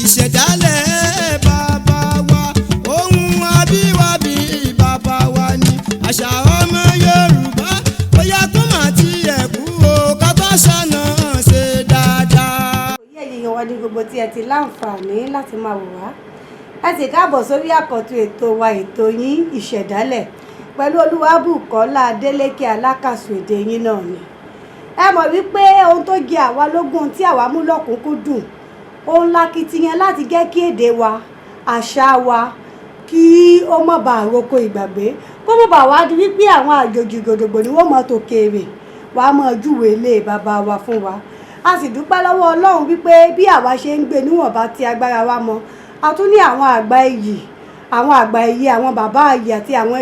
ìṣẹ̀dálẹ̀ bàbá wa ohun abíwábí bàbá wa ni àṣà ọmọ Yorùbá bóyá tó mà ti ẹ̀kú o ká bá ṣàna ṣe dáadáa. òye èèyàn wa ní gbogbo tí ẹ ti láǹfààní láti máa wò wá ẹ sì káàbọ̀ sórí àkọ́tún ètò wa ètò yín ìṣẹ̀dálẹ̀ pẹ̀lú Olúwabùkọ́lá Adélékè alákàsù èdè yín náà ni ẹ mọ̀ wípé ohun tó jẹ àwa lógún tí àwa mú lọ́kùnkúndùn òun lakitiyan láti jẹ́ kí èdè wa àṣà wa kí ó má bàa roko ìgbàgbé kó má bàa wá di wípé àwọn àjòjì gòdògbò ni wọ́n mọ̀ tó kéré wàá mọ̀ júwèé ilé bàbá wa fún wa a sì dúpẹ́ lọ́wọ́ Ọlọ́run wípé bí àwa ṣe ń gbé níwọ̀nba tí agbára wa mọ a tún ní àwọn àgbà iyì àwọn bàbá iyì àti àwọn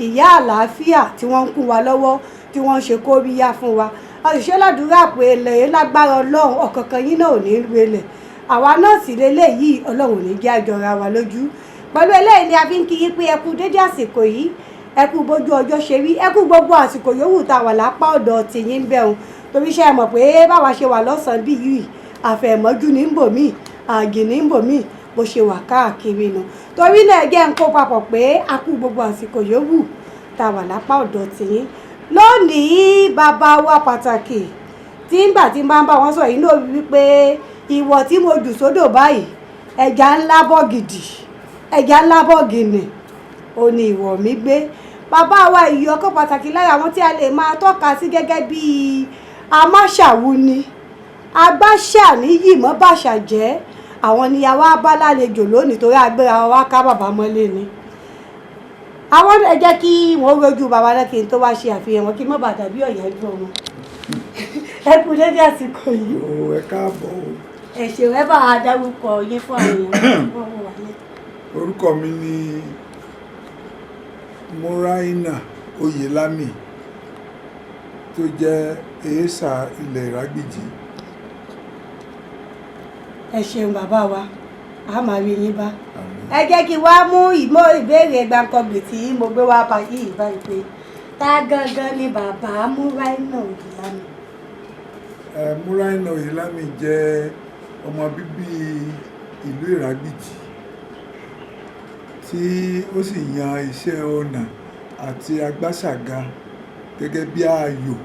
ìyá àlàáfíà tí wọ́n ń kún wa lọ́wọ́ tí wọ́n ń ṣe kóríyá fún wa a sì ṣe ládùúrà pé ilẹ̀ lágbára Ọlọ́run ọ̀kọ̀ọ̀kan yín náà ò ní relẹ̀ àwa náà sì lélẹ́yìí Ọlọ́run ò ní jẹ́ àjọra wa lójú pẹ̀lú eléyìí ni a fi ń kí yín pé ẹ kú dédé àsìkò yìí ẹ kú bójú ọjọ́ ṣe rí ẹ kú gbogbo àsìkò yòówù tá a wà lápá ọ̀dọ̀ tìyín ń bẹ̀rùn torí ṣe é mọ̀ pé báwa ṣe wà lọ́sàn-án bí yìí àfẹ̀mọ́jú ní ń bò míì àgì ní ń bò míì bó ṣe wà káàkiri nù torí náà ẹ jẹ́ ń kó papọ̀ pé a kú gbogbo àsìkò yòówù tá a wà lápá ọ̀dọ̀ tìyín lónìí bàbá wa pàtàkì tí ń gbà tí ń bá ń bá wọn sọ yìí náà wípé ìwọ̀ tí mo jù sódò báyìí ẹja ńlá bọ́ gidi ẹja ńlá bọ́ gìnì ò ní ìwọ̀ mi gbé bàbá wa ìyí ọkọ pàtàkì lára àwọn tí a lè máa tọ́ka sí gẹ́gẹ́ bíi amáṣàwù ni agbáṣà níyì mọ́ bàṣà jẹ́ àwọn ni àwa bá lálejò lónìí torí agbéra wa ká bàbá mọ́lé ni àwọn ẹ jẹ́ kí wọ́n rojú bàbá náà kí n tó wá ṣe àfihàn wọn kí n má bàa dàbí ọ̀yà ẹgbẹ́ wọn ẹ kú dédé àsìkò yìí. ẹ káàbọ̀ o. ẹ ṣeun ẹ bá a dárúkọ yín fún àwọn èèyàn wọn wà ní. orúkọ mi ni Múráínà Oyèlámì tó jẹ́ èésà ilẹ̀ Ìrágbìjí. ẹ ṣeun bàbá wa a máa rí yín bá ẹ jẹ́ kí wàá mú ìbéèrè gbàǹkangbè tí mo gbé wá bá yìí báyìí pé ta gangan ni bàbá Múráínà Oyèlámì. Múráínà Oyèlámì jẹ́ ọmọ bíbí ìlú Ìrágbìjí tí ó sì yan iṣẹ́ ọnà àti agbáṣàga gẹ́gẹ́ bí ààyò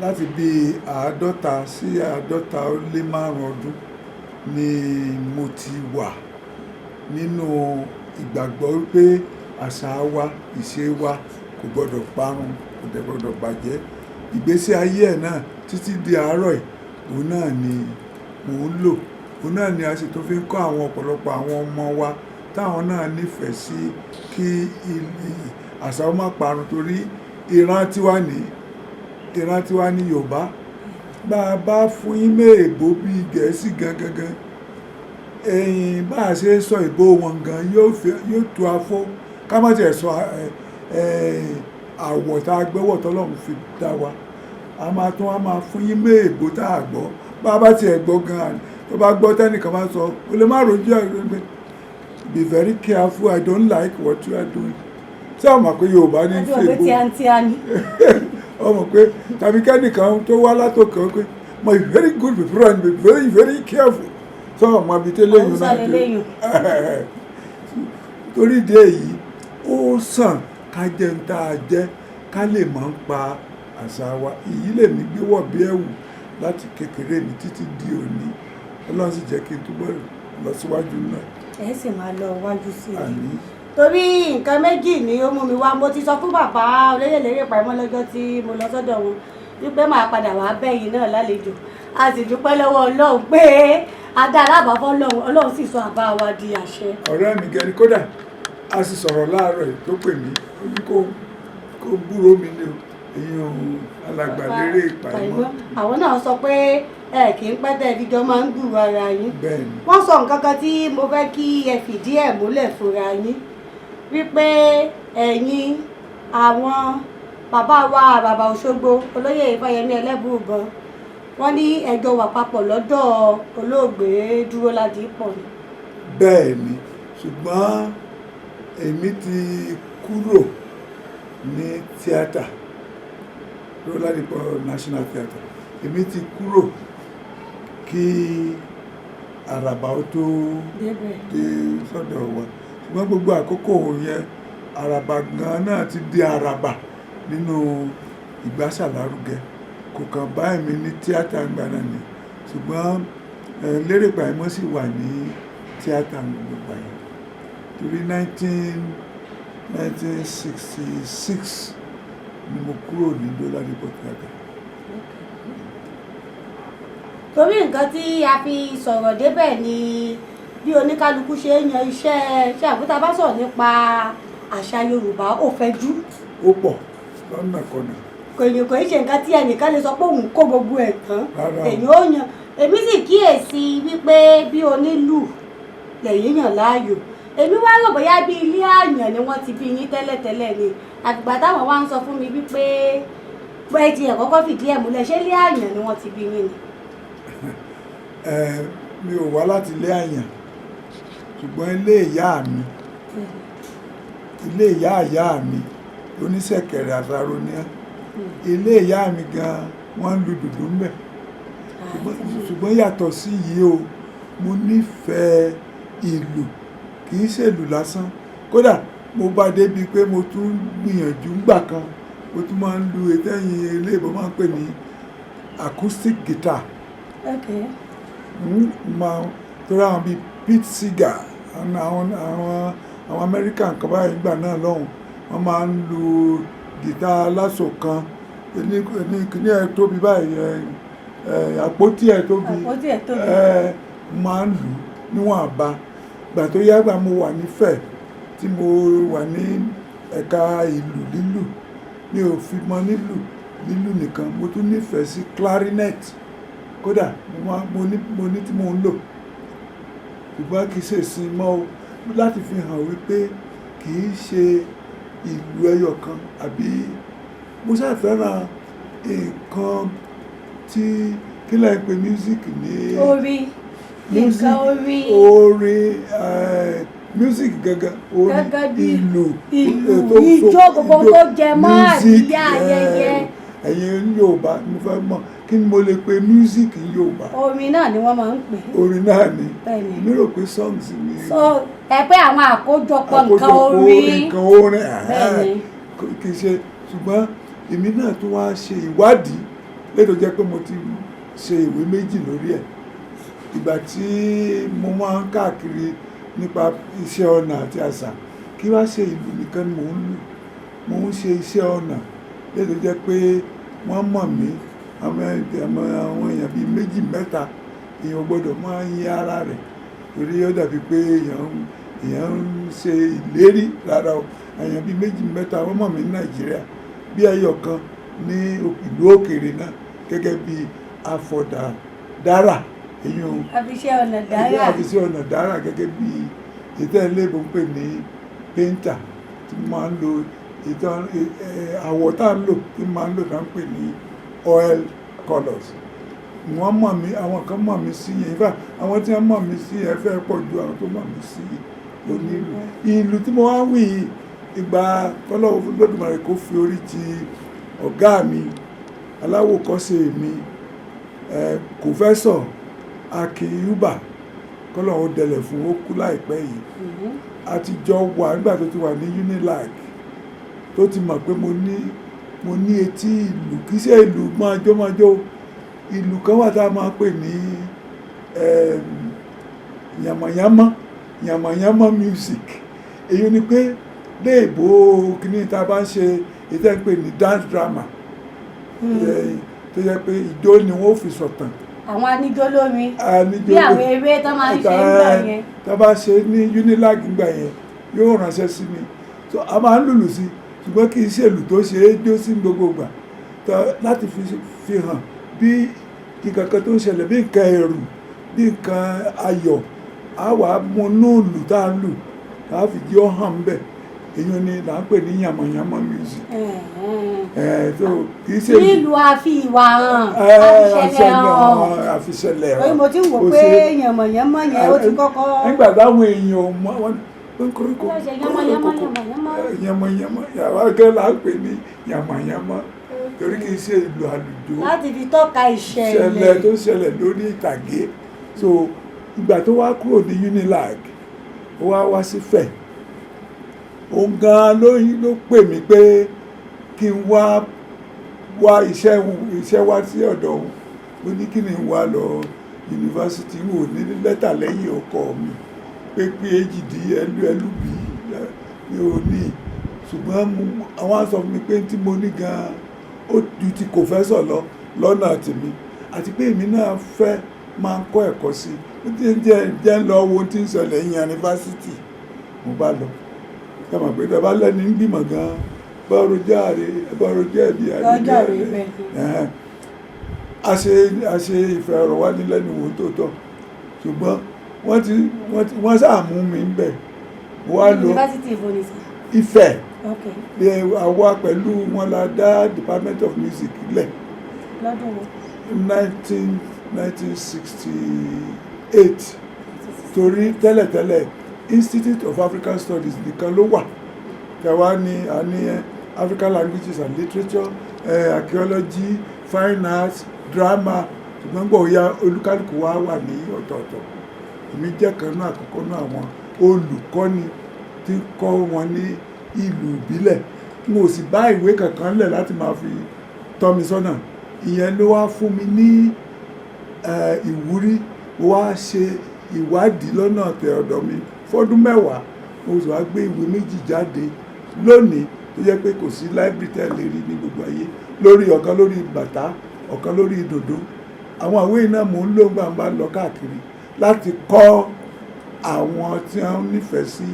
láti bí 50 sí 55 ọdún ni mo ti wà nínú ìgbàgbọ́ wípé àṣà wa ìṣe wa kò gbọdọ̀ parun kò dẹ̀ gbọdọ̀ bàjẹ́ ìgbésí ayé ẹ̀ náà títí di àárọ̀ yìí òun náà ni mò ń lò òun náà ni a sì tó fi ń kọ́ àwọn ọ̀pọ̀lọpọ̀ àwọn ọmọ wa táwọn náà nífẹ̀ẹ́ sí kí àṣà ó má parun torí ìran tiwa ní Yorùbá bá a bá fún yín méèbó bíi Gẹ̀ẹ́sì gangan ẹ̀yìn bá a ṣe sọ ìbò wọn gan yóò tó afọ́ ká má tiẹ̀ sọ àwọ̀ tá a gbẹ́wọ̀ tọ́lọ́run fi dá wa a máa tún wá máa fún yín méèbó tá a gbọ́ bá a bá tiẹ̀ gbọ́ gan tó bá gbọ́ tẹ́nìkan máa sọ o lè má rojú ẹgbẹ́ be very careful I don't like what you are doing ṣé o mọ̀ pé Yorùbá ní í ṣe ìbò ọmọ pé tàbí kẹ́nìkan tó wá látòkè pé my very good people and be very very careful sọ ọmọ abitẹ lẹ́yìn náà dé torí ìdí èyí ó sàn ká jẹ́ ń tá a jẹ́ ká lè máa ń pa àṣà wa èyí lè mí gbé wọ̀ bí ẹ̀wù láti kékeré mi títí di òní Ọlọ́run sì jẹ́ kí n túbọ̀ lọ síwájú náà. ẹ sì máa lọ wájú sí i torí nǹkan méjì ni ó mú mi wá mo ti sọ fún bàbá olóyèlérè pàmò lọ́jọ́ tí mo lọ sọ́dọ̀ wọn wípé màá padà wá bẹ́yìn náà lálejò a sì dúpẹ́ lọ́wọ́ Ọlọ́run pé adá alábàáfọ́ Ọlọ́run sì sọ àbá wa di àṣẹ. ọ̀rẹ́ mi gẹ́ni kódà a sì sọ̀rọ̀ láàárọ̀ tó pè mí ó ní kó gbúròó mi ní èèyàn alàgbà lérè ìpàdé. àwọn náà sọ pé ẹ kì í pẹ́ tẹ́ ìdíjọ́ máa ń gbúrò ara yín. bẹ́ẹ̀ni. wọ́n sọ nǹkan kan tí mo fẹ́ kí ẹ fìdí ẹ̀ múlẹ̀ fúnra yín wípé ẹ̀yin àwọn bàbá wa bàbá Òṣogbo olóyè Ifáyẹmí Ẹlẹ́bùúbọn wọ́n ní ẹjọ́ wà papọ̀ lọ́dọ̀ olóògbé Dúróládìpọ̀ ni. bẹ́ẹ̀ ni ṣùgbọ́n èmi ti kúrò ní tíátà Dúróládìpọ̀ National Theatre èmi ti kúrò kí àràbà ó tó débẹ̀. dé sọ́dọ̀ wa ṣùgbọ́n gbogbo àkókò yẹn àràbà gan náà ti di àràbà nínú ìgbásàlárugẹ kò kàn bá èmi ní tíátà ń gbaná ni ṣùgbọ́n Lérè Pàímọ́ sì wà ní tíátà gbogbo yẹn torí 1966 ni mo kúrò ní Dọ́ládépò tíátà. torí nǹkan tí a fi sọ̀rọ̀ débẹ̀ ni bí oníkálukú ṣe ń yan iṣẹ́ àbúta bá sọ̀rọ̀ nípa àṣà Yorùbá ó fẹ̀jú. ó pọ̀ lọ́nà kọ̀nà. kò ní ṣe nǹkan tí ẹnìkan lè sọ pé òun kó gbogbo ẹ̀ tán Rárá o. èyí ó yan èmi sì kíyèsí wípé bí onílù lẹ́yìn yàn láàyò èmi wá rò bóyá bí ilé àyàn ni wọ́n ti bí yín tẹ́lẹ̀tẹ́lẹ̀ ni àgbà táwọn wá ń sọ fún mi wípé bẹ́ẹ̀ ti ẹ̀ kọ́kọ́ fìdí ẹ̀ múlẹ̀ ṣé ilé àyàn ni wọ́n ti bí yín ni. Mi ò wá láti ilé àyàn ṣùgbọ́n ilé ìyá mi ilé ìyá mi oníṣẹ̀kẹ̀rẹ̀ àsáró ní ilé ìyá mi gan wọ́n ń lu dùdú mbẹ̀ ṣùgbọ́n yàtọ̀ sí yìí o mo nífẹ̀ẹ́ ìlù kì í ṣèlù lásán kódà mo bá débi pé mo tún gbìyànjú ńgbà kan mo tún máa ń lu ètẹ́yìn ilé ìbọn máa ń pè ní acoustic guitar. Okay. Máa torí àwọn bíi Pete Seeger àwọn American kan báyìí nígbà náà lọ́hùn wọ́n máa ń lu gìtá aláṣọ kan ní ẹ̀ tóbi báyìí àpótí ẹ̀ tóbi máa ń lù níwọ̀n àbá gbà tó yá gbà mo wà nífẹ̀ẹ́ tí mo wà ní ẹ̀ka ìlù lílù mi ò fi mọ lílù nìkan mo tún nífẹ̀ẹ́ sí clarinet kódà mo ní tí mo ń lò ṣùgbọ́n kì í ṣe ìsìn mọ́ o láti fi hàn wípé kì í ṣe ìlú ẹyọ kan àbí mo ṣàfẹ́ràn nǹkan tí kí lẹ́ ń pè music ní nǹkan orí music gangan ìlú ijó gbogbo tó jẹ mọ́ àríyá ayẹyẹ. ẹ̀yin Yorùbá mo fẹ́ mọ̀ kí ni mo lè pe music Yorùbá. orin náà ni wọ́n máa ń pè. orin náà ni mi rò pé songs ni. so ẹ pé àwọn àkójọpọ̀ nǹkan orin kì í ṣe ṣùgbọ́n èmi náà tún wá ṣe ìwádìí lẹ́tọ̀ jẹ́ pé mo ti ṣe ìwé méjì lórí ẹ̀ ìgbà tí mo máa ń káàkiri nípa iṣẹ́ ọnà àti àṣà kí wá ṣe ìlú nìkan ni mò ń ṣe iṣẹ́ ọnà lẹ́tọ̀ jẹ́ pé wọ́n mọ̀ mí àwọn èèyàn bíi méjì mẹ́ta èèyàn gbọ́dọ̀ máa ń yín ara rẹ̀ torí ó dàbí pé èèyàn ń ṣe ìlérí rárá o èèyàn bíi méjì mẹ́ta wọ́n mọ̀ mí ní Nàìjíríà bí ẹyọ kan ní ìlú òkèèrè náà gẹ́gẹ́ bí afọ̀dàdára èèyàn àfiṣẹ́ ọ̀nà dára gẹ́gẹ́ bí ìtẹ́ ilé-ìbò ń pè ní pẹ́ńtà tí mo máa ń lo àwọ̀ tá à ń lò tí mo máa ń lò tá à ń pè ní oil colours wọ́n mọ̀ mí àwọn kan mọ̀ mí sí yẹn ifá àwọn tí wọ́n mọ̀ mí sí yẹn fẹ́ pọ̀ ju àwọn tó mọ̀ mí sí onílù ìlú tí mo wá wí ìgbà kọ́lọ́wọ́ fún Olódùmarè kó fi orí ti ọ̀gá mi aláwòkọ́ṣe mi Kòfẹ́sọ̀ Akin Yuba kọ́lọ́wọ́ dẹlẹ̀ fún ó kú láìpẹ́ yìí àtijọ́ wà nígbà tó ti wà ní Unilag tó ti mọ̀ pé mo ní etí ìlú kì í ṣe ìlú májọ́májọ́ ìlú kan wà tá a máa pè ní yàmàyàmà music èyí ni pé léèbó kìíní tá a bá ń ṣe ìtẹ́ ń pè ní dance drama tó yẹ pé ìjó ni wọ́n fi sọ̀tàn. àwọn anijó lórin bí àwọn eré tó máa ń ṣe nígbà yẹn. tá a bá ṣe ní Unilag nígbà yẹn yóò ránṣẹ́ sí mi so a máa ń lùlù sí ṣùgbọ́n kì í ṣèlú tó ṣe é jó sí gbogbo ìgbà láti fi hàn bí nǹkan kan tó ń ṣẹlẹ̀ bí nǹkan ẹ̀rù bí nǹkan ayọ̀ á wàá mú núùlù tá a lù tá a fi jẹ́ ọ́ hàn bẹ́ẹ̀ èyí ni là ń pè ní yàmàyàmà music. tó kì í ṣe nílùú àfi ìwà àfiṣẹlẹ̀ hàn. mo ti wò pé yàmàyàmà yẹn ó ti kọ́kọ́. nígbà táwọn èèyàn mọ wọn koríko yàmàyàmà yàrá gẹ́gẹ́ là ń pè ní yàmàyàmà torí kì í ṣe ìlú àlùjọ láti fi tọ́ka ìṣẹ̀lẹ̀ tó ṣẹlẹ̀ lórí ìtàgé so ìgbà tó wá kúrò ní Unilag ó wá sífẹ̀ òun gan ló pè mí pé kí n wá iṣẹ́ wá sí ọ̀dọ̀ òun ó ní kí ni n wá lọ yunifásitì wò ní lẹ́tà lẹ́yìn ọkọ mi pé PhD LLB mi ò ní ṣùgbọ́n àwọn sọ fún mi pé tí mo ní gan ó ju ti kòfẹ́sọ̀ lọ lọ́nà tèmi àti pé èmi náà fẹ́ máa ń kọ́ ẹ̀kọ́ sí ó ti jẹ́ ń lọ wo tí ń ṣẹlẹ̀ ní yunifásitì mo bá lọ kàmá pé tẹ bá lẹ́ni ń gbìmọ̀ gan bọ́ọ̀rọ̀ jẹ́ ẹ̀bí àdéhùn a ṣe ìfẹ̀rọ̀wánilẹ́nuwò tó tọ́ ṣùgbọ́n wọ́n ṣàmú mi ń bẹ̀ wá lọ Ifẹ̀ àwa pẹ̀lú wọn la dá Department of Music lẹ̀ lọ́dún wo 1968 torí tẹ́lẹ̀tẹ́lẹ̀ Institute of African Studies nìkan ló wà kẹwàá ní African Languages and Literature Archaeology Fine Arts Drama ṣùgbọ́n gbọ́ ya olúkálùkù wa wà ní ọ̀tọ̀ọ̀tọ̀ èmi jẹ́ kan náà àkọ́kọ́ náà àwọn olùkọ́ni tí ń kọ́ wọn ní ìlú ìbílẹ̀ mo sì bá ìwé kankan lẹ̀ láti máa fi tọ́ mi sọ́nà ìyẹn ló wá fún mi ní ìwúrí wá ṣe ìwádìí lọ́nà tẹ ọ̀dọ̀ mi fọ́dún 10 mo sì wá gbé ìwé méjì jáde lónìí tó jẹ́ pé kò sí library tẹ́ lè rí ní gbogbo ayé lórí ọ̀kan lórí bàtà ọ̀kan lórí dòdò àwọn ìwé náà mò ń lò gbàǹbà lọ káàkiri láti kọ́ àwọn tí wọ́n nífẹ̀ẹ́ sí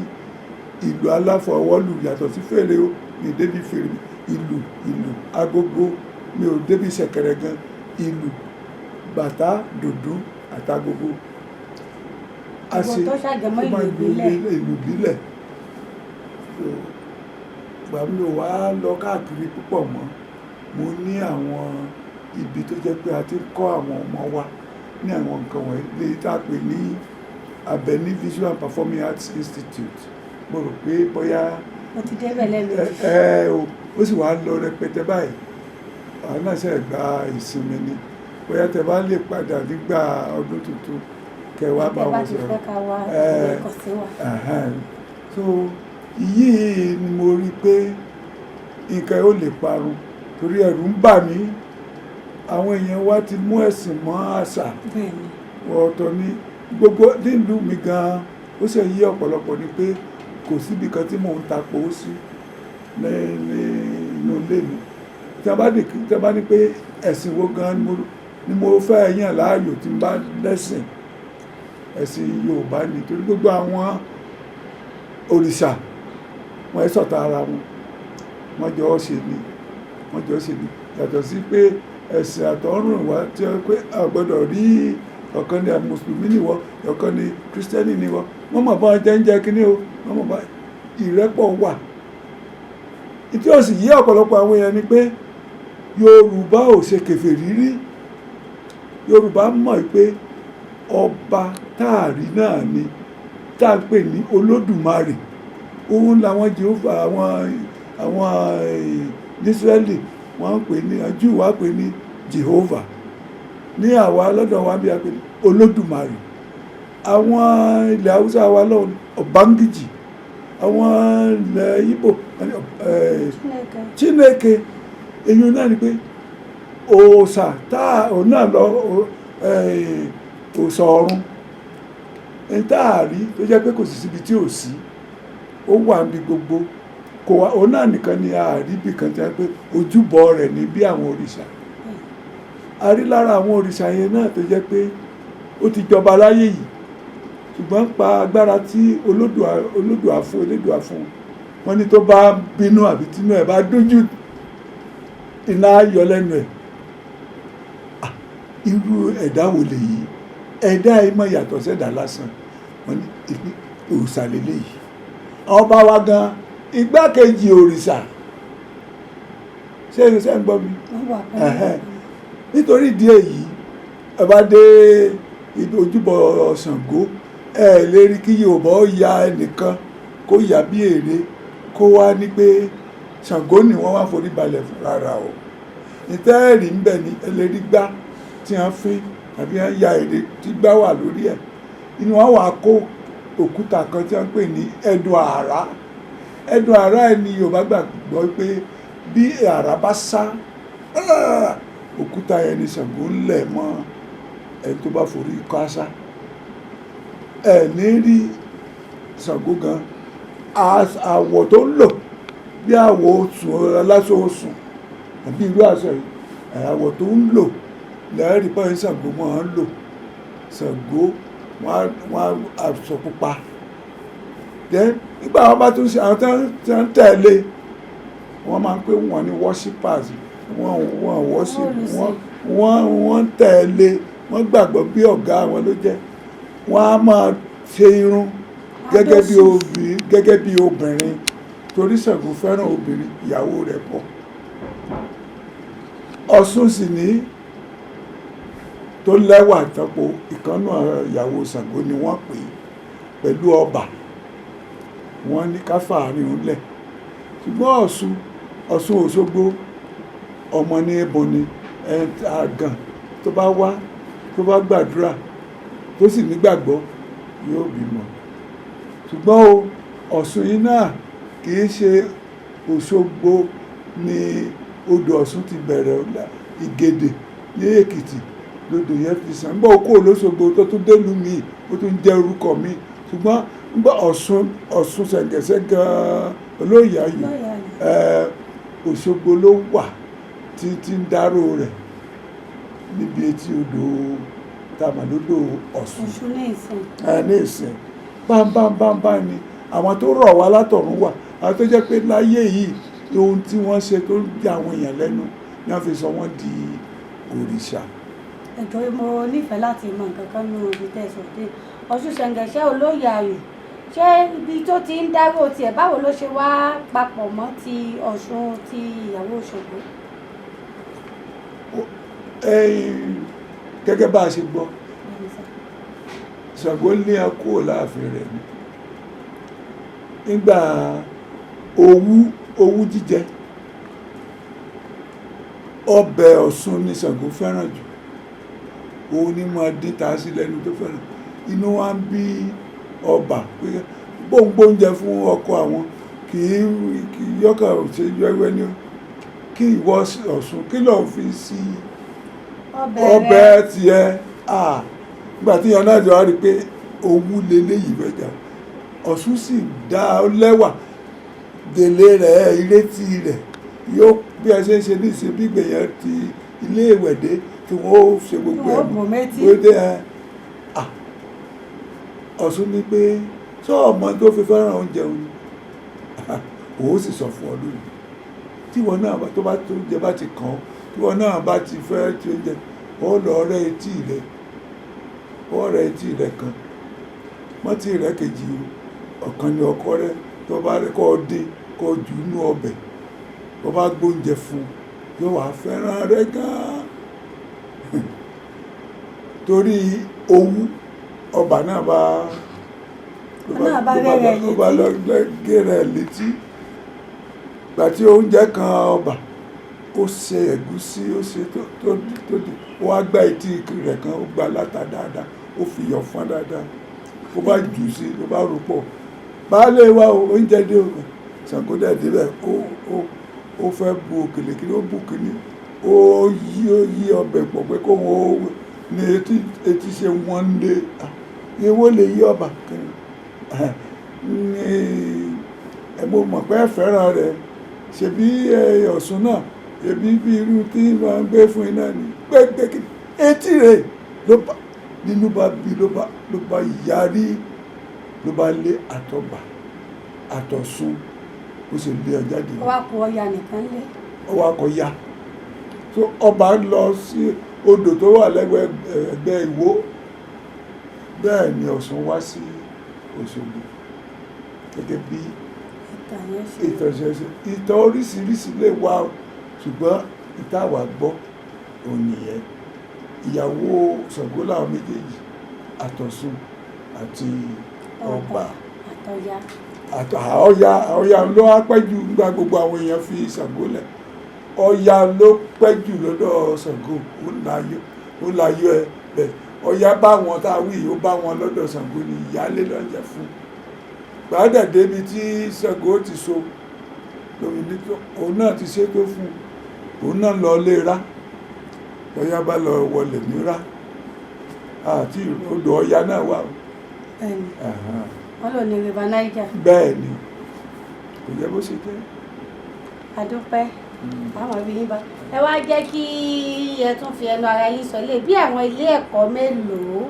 ìlú aláfọwọ́lù yàtọ̀ sí fèrè o mi débi fèrè ìlú agogo mi ò débi ṣẹ̀kẹ̀rẹ̀ gan ìlú bàtà dòdò àtàgogo a ṣe tó máa ìlú ìbílẹ̀ gbà mí ò wá lọ káàkiri púpọ̀ mọ́ mo ní àwọn ibi tó jẹ́ pé a ti kọ́ àwọn ọmọ wa ní àwọn nǹkan wọ̀nyí lè tá a pè ní Abẹ́ní Visual and Performing Arts Institute mo rò pé bóyá mo ti débẹ̀ lẹ́nu ó sì wá lọ rẹpẹtẹ báyìí àwọn náà ṣe gba ìsinmi ni bóyá tẹ bá lè padà nígbà ọdún tuntun kẹwàá bá wọn sọ̀rọ̀ so yìí ni mo rí pé nǹkan ó lè parun torí ẹ̀rù ń bà mí àwọn èèyàn wa ti mú ẹ̀sìn mọ́ àṣà ọ̀tọ̀ ní gbogbo nílùú mi gan ó ṣe yí ọ̀pọ̀lọpọ̀ ni pé kò síbi kan tí mò ń tapo sí nínú ilé mi tí a bá ní pé ẹ̀sìn wo gan ni mo fẹ́ yàn láàyò tí n bá lẹ́sìn ẹ̀sìn Yorùbá ni torí gbogbo àwọn òrìṣà wọn ẹ̀ sọ̀tà ara wọn wọ́n jọ ṣe ni yàtọ̀ sí pé ẹ̀sìn àtọ̀run wa tí ó pé àgbọ́dọ̀ rí ọ̀kan ní mùsùlùmí níwọ ọ̀kan ní kírísítẹ́nì níwọ wọ́n mọ̀ bá jẹ́ kíní o wọ́n mọ̀ bá ìrẹ́pọ̀ wà tí ó sì yí ọ̀pọ̀lọpọ̀ àwọn èèyàn ni pé Yorùbá ò ṣe kèfèrí rí Yorùbá mọ̀ pé ọba táàrí náà ni tá a pè ní Olódùmarè òun làwọn Jèhófà àwọn Ísírẹ́lì wọ́n pè ní Júù wá pè ní Jèhófà ní àwa lọ́dọ̀ wa bí a pè ní Olódùmarè àwọn ilẹ̀ Haúsá wa lọ́wọ́ Ọ̀bángíjì àwọn ilẹ̀ Ìgbò Chineke èyí náà ni pé òòṣà òun náà lọ òòṣà ọ̀run táàrí tó jẹ́ pé kò sí síbi tí ò sí ó wà níbi gbogbo kò wá òun náà nìkan ni àríbì kan tí a pé ojúbọ rẹ̀ ní bí àwọn òrìṣà a rí lára àwọn òrìṣà yẹn náà tó jẹ́ pé ó ti jọba láyé yìí ṣùgbọ́n pa agbára tí Olódùà fún wọn ní tó bá bínú àbí tínú ẹ̀ bá dójú iná yọ lẹ́nu ẹ̀ irú ẹ̀dá wo lèyí ẹ̀dá ìmọ̀ yàtọ̀ sẹ́dá lásán wọn ní òrìṣà lélẹ́yìí ọba wa gan igbákejì òrìṣà ṣé ń gbọ́ mi nítorí ìdí èyí ẹ bá dé ojúbọ Ṣàngó ẹ lè rí kí Yorùbá ó ya ẹnìkan kó yà bí èrè kó wá ní pé Ṣàngó ni wọ́n wá forí balẹ̀ fún rárá o ìtẹ́ẹ̀rì ń bẹ̀ ní ẹlẹ́rí gbá tí wọ́n fi àbí wọ́n ya èrè tí gbá wà lórí ẹ̀ inú wọn wà kó òkúta kan tí wọ́n ń pè ní ẹdun àrá. Ẹdun àrá ẹni Yorùbá gbàgbọ́ pé bí àrá bá sá òkúta yẹn ni Ṣàngó ń lẹ̀ mọ́ ẹni tó bá forí kọ́ àṣà. Ẹ ní rí Ṣàngó gan àwọ̀ tó ń lò bí àwọ̀ osùn aláṣọ osùn àbí irú aṣọ yìí àwọ̀ tó ń lò lẹ́rìí pé Ṣàngó máa ń lò. Ṣàngó wọ́n aṣọ pupa. Nígbà wọn bá tún ṣe àwọn tí wọ́n tẹ̀lé wọ́n máa ń pè wọ́n ní worshippers wọ́n tẹ̀lé wọ́n gbàgbọ́ bí ọ̀gá wọn ló jẹ́. Wọ́n á máa ṣe irun gẹ́gẹ́ bí obìnrin torí Ṣàngó fẹ́ràn obìnrin ìyàwó rẹ̀ pọ̀. Ọ̀ṣun sì ní tó lẹ́wà tọ́pọ̀ ìkànnù ìyàwó Ṣàngó ni wọ́n pè pẹ̀lú ọba wọ́n ní ká fàárín ńlẹ̀. Ṣùgbọ́n Ọ̀ṣun Òṣogbo ọmọ ní ebo ni àgàn tó bá wá tó bá gbàdúrà tó sì nígbàgbọ́ yóò bímọ. Ṣùgbọ́n Ọ̀ṣun yìí náà kì í ṣe Òṣogbo ni odò Ọ̀ṣun ti bẹ̀rẹ̀ Ìgèdè ní Èkìtì lodò yẹn fi sàn. Nígbà okó l'Óṣogbo tó tún délùú mi ó tún jẹ́ orúkọ mi. Ṣùgbọ́n nígbà Ọ̀ṣun Ṣẹ̀ǹgẹ̀ṣẹ̀ gan-an olóyè ayò Òṣogbo ló wà tí ń dárò rẹ̀ níbi etí odò tàmàlódò Ọ̀ṣun ní ìsìn bámbámbámbá ni àwọn tó rọ̀ wá látọ̀run wà àwọn tó jẹ́ pé láyé yìí ohun tí wọ́n ṣe tó ń jẹ àwọn èèyàn lẹ́nu ni wọ́n fi sọ wọ́n di òrìṣà. Ẹ̀jọ̀ mo nífẹ̀ẹ́ láti mọ nǹkan kan nínú ibi tẹ̀sán dé Ọ̀ṣun Ṣẹ̀ǹgẹ̀ṣẹ̀ olóyè ayò ṣé ibi tó ti ń dárò tiẹ̀ báwo ló ṣe wá papọ̀ mọ́ ti Ọ̀ṣun ti ìyàwó Òṣogbo? Gẹ́gẹ́ bá a ṣe gbọ́ Ṣàngó lé ẹ kúrò láàfin rẹ̀ ni nígbà owú jíjẹ ọbẹ̀ Ọ̀ṣun ni Ṣàngó fẹ́ràn jù òun ni máa dín ta sí lẹ́nu tó fẹ́ràn. Inú wa ń bí ọba pé gbóngbóúnjẹ fún ọkọ àwọn kì í yọkà ṣe wẹ́wẹ́ ní kí ìwọ Ọ̀ṣun kí lọ́ọ́ fi sí ọbẹ̀ tiẹ̀ nígbà tí yan náà jọ wá rí i pé owú leléyìí fẹ́jà Ọ̀ṣun sì dá lẹ́wà gèlè rẹ̀ ìrètí rẹ̀ yóò bí ẹ ṣe ń ṣe ní ìṣe bí gbèyàn ti ilé ìwẹ̀dé tí wọ́n ṣe gbogbo ẹ̀ Ọ̀ṣun ní pé sọ ọmọ tó fi fẹ́ràn oúnjẹ òun òun sì sọ fún ọ lónìí tí wọn náà tó bá tó oúnjẹ bá ti kàn tí wọn náà bá ti fẹ́ tí oúnjẹ ó lọ rẹ́ etí rẹ̀ kan mọ́tì rẹ̀ kejì ọ̀kan ní ọkọ rẹ̀ tó bá rẹ̀ kọ́ dín kọ́ jù inú ọbẹ̀ tó bá gbóúnjẹ fún yóò wá fẹ́ràn rẹ̀ gan-an torí owú ọba náà bá lọ gẹ́rẹ̀ létí gbà tí oúnjẹ kan ọba ó ṣe ẹ̀gúsí ó ṣe tó di ó wá gbá etí rẹ̀ kan ó gbá láta dáadáa ó fi yọ̀ fún dáadáa ó bá jù sí ló bá rò pọ̀ baálé wa oúnjẹ dé o Ṣàngó dẹ̀ débẹ̀ ó fẹ́ bu òkèlè kí ló bù kíní ó yí ọbẹ̀ pọ̀ pé kó wọ́n ní etí ṣe wọ́n ń lé ewó lè yí ọba kiri mo mọ̀ pé fẹ́ràn rẹ̀ ṣebí Ọ̀ṣun náà ṣebí bí irú tí wọ́n ń gbé fún iná ni gbẹ́gbẹ́ etí rẹ̀ ló bá nínú bá bí ló bá yarí ló bá lé àtọ̀bà àtọ̀ṣun ó sì lé ọjà dé. ó wá kó ọya nìkan lé. ó wá kó ya so ọba lọ sí odò tó wà lẹ́gbẹ̀ẹ́ ẹgbẹ́ Ìwó bẹ́ẹ̀ ni Ọ̀ṣun wá sí Òṣogbo gẹ́gẹ́ bí ìtàn oríṣiríṣi lè wà ṣùgbọ́n ìtawà gbọ́ ònìyẹn ìyàwó Ṣàngó làwọn méjèèjì àtọ̀ṣun àti ọba Ọya ló wá pẹ́jù nígbà gbogbo àwọn èèyàn fi Ṣàngó lẹ̀ Ọya ló pẹ́jù lọ́dọ̀ Ṣàngó ó láyọ̀ ẹ bẹ́ẹ̀ Ọya bá wọn tá a wí ó bá wọn lọ́dọ̀ Ṣàngó ni ìyálé lọ́jẹ̀ fún gbàdà débi tí Ṣàngó ti so lórí nítorí òun náà ti ṣètò fún òun náà lọ lé Rá Ọya bá lọ wọlé ní Rá àti odò Ọya náà wà. bẹ́ẹ̀ni wọ́n lò ní river Niger. bẹ́ẹ̀ ni kò jẹ́ bó ṣe jẹ́. àdúpẹ́ àwọn ibi yín bá ẹ wá jẹ́ kí ẹ tún fi ẹnu ara yín sọ lé bí àwọn ilé ẹ̀kọ́ mélòó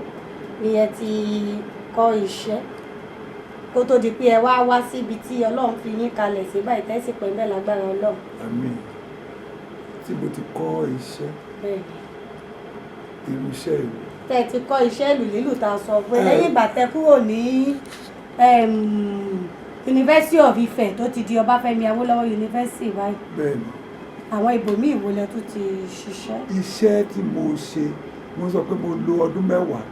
ni ẹ ti kọ́ iṣẹ́ kó tó di pé ẹ wá síbi tí Ọlọ́run fi yín kalẹ̀ sí báyìí tẹ́sí pẹ̀lú ẹ̀ lágbára Ọlọ́run. àmín. Tí mo ti kọ́ iṣẹ́ irú iṣẹ́ ìlú. tẹ́ ẹ ti kọ́ iṣẹ́ ìlú lílù tá a sọ pé lẹ́yìn ìgbà tẹ́ kúrò ní University of Ife tó ti di Ọbáfẹ́mi Awólọ́wọ̀ University báyìí. bẹ́ẹ̀ni. àwọn ibòmíì wo lẹ tó ti ṣiṣẹ́. iṣẹ́ tí mo ṣe mo sọ pé mo lo ọdún mẹ́wàá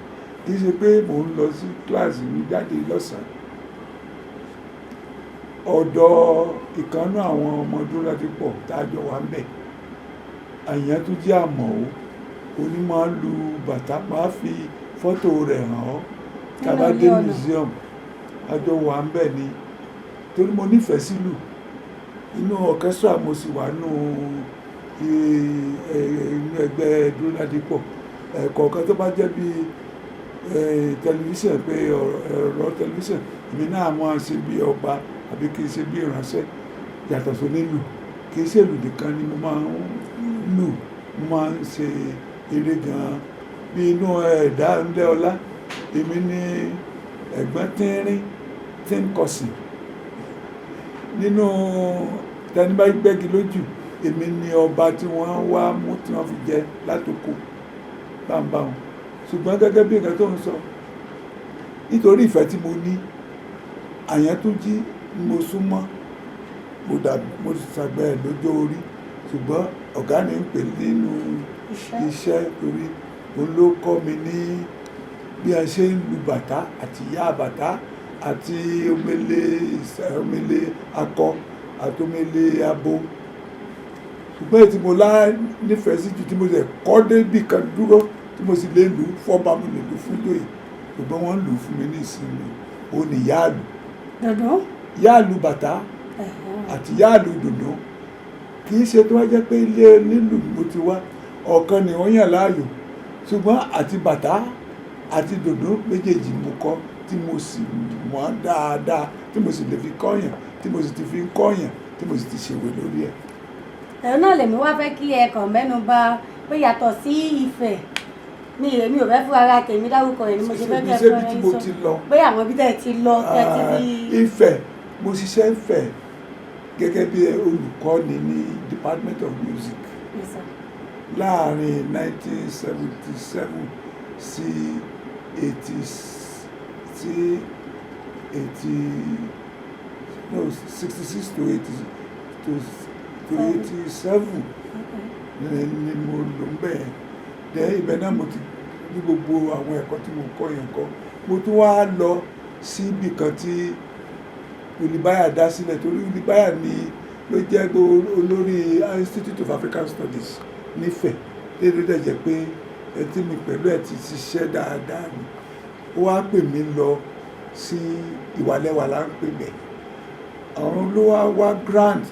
kì í ṣe pé mò ń lọ sí kíláàsì mi jáde lọ́sàn-án. ọ̀dọ̀ ìkànnú àwọn ọmọ Dúrádépọ̀ tá a jọ wà ń bẹ̀ àyàn tó jẹ́ àmọ́ oní máa ń lu bàtà máa fi fọ́tò rẹ̀ hàn ọ́ kábàdé museum àjọ wà ń bẹ̀ ni torí mo nífẹ̀ẹ́ sílù inú orchestra mo sì wà nù ẹgbẹ́ Dúrádépọ̀ ẹ̀kọ̀ọ̀kan tó bá jẹ́ bí tẹlifíṣàn pé ọ̀rọ̀ tẹlifíṣàn èmi náà máa ṣe bí ọba àbí kì í ṣe bí ìránṣẹ́ yàtọ̀ sí nílù kì í ṣèlù nìkan ni mo máa ń lù mo máa ń ṣe eré gan-an bí inú ẹ̀dá ńlẹ́ ọlá èmi ní ẹ̀gbọ́n tínrín tí ń kọsìn nínú tẹnibá gbẹ́gi lójú èmi ní ọba tí wọ́n wá mú tí wọ́n fi jẹ látòkò báńbáwọn ṣùgbọ́n gẹ́gẹ́ bí nǹkan tó ń sọ nítorí ìfẹ́ tí mo ní Àyàntúnjí mo súnmọ́ mo ṣàgbẹ́ ẹ̀ lọ́jọ́ orí ṣùgbọ́n ọ̀gá ni ń pè nínú iṣẹ́ torí òun ló kọ́ mi ní bí a ṣe ń lu bàtà àti ìyá bàtà àti omele akọ àti omele abo ṣùgbọ́n èyí tí mo nífẹ̀ẹ́ sí ju tí mo ṣe kọ́ débì kan dúró tí mo sì lè lù fọ́ba mo lè lù fún lóye ṣùgbọ́n wọ́n lù fún mi ní ìsinmi òun ni yáàlù yáàlù bàtà àti yáàlù dùndú kì í ṣe tó wá jẹ́ pé ilé nílùú mo ti wá ọ̀kan ni wọ́n yàn láàyò ṣùgbọ́n àti bàtà àti dùndú méjèèjì mo kọ́ tí mo sì mọ̀ dáadáa tí mo sì lè fi kọ́yàn tí mo sì ti fi ń kọ́yàn tí mo sì ti ṣèwé lórí ẹ̀. ẹ̀rọ náà lèmi wá fẹ́ kí ẹ kàn mẹ́nu bà pé yàtọ̀ sí Ifẹ̀ mi èmi ò fẹ́ fún ara tèmi dárúkọ rẹ̀ ni mo ṣe fẹ́ kẹ́ fún ẹ sọ pé àwọn bí tẹ̀ ti lọ tẹ̀ ti rí. Ifẹ̀ mo ṣiṣẹ́ Ifẹ̀ gẹ́gẹ́ bí olùkọ́ni ní Department of Music láàrin 1977 sí 66 to 87 ni mo lò ń bẹ̀ dẹ́ ibẹ̀ náà mo ti ní gbogbo àwọn ẹ̀kọ́ tí mo kọ́ yẹn kọ́ mo tún wá lọ sí ibì kan tí Olùbáyà dá sílẹ̀ torí Olùbáyà ni ló jẹ́ olórí Institute of African Studies nífẹ̀ẹ́ lédè dẹ̀ jẹ́ pé ẹtí mi pẹ̀lú ẹ̀ ti ṣiṣẹ́ dáadáa ni ó wá pè mí lọ sí Ìwàlẹ́wà là ń pè bẹ̀ àwọn ló wá grant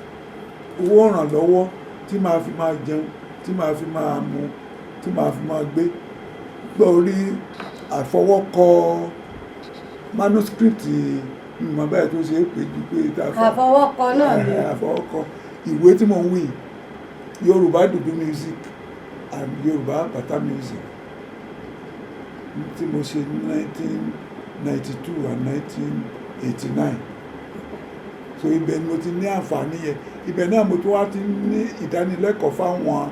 owó ìrànlọ́wọ́ tí màá fi máa jẹun tí màá fi máa mu tí màá fi máa gbé gbọ́ orí àfọwọ́kọ manuscript ìmọ̀ báyìí tó ṣe é pé ju pé àfọwọ́kọ náà ni àfọwọ́kọ ìwé tí mo ń wí Yorùbá dùdú music and Yorùbá bàtà music tí mo ṣe ní 1992 and 1989 so ibẹ̀ ni mo ti ní àǹfààní yẹn ibẹ̀ náà mo tún wá ti ní ìdánilẹ́kọ̀ọ́ fáwọn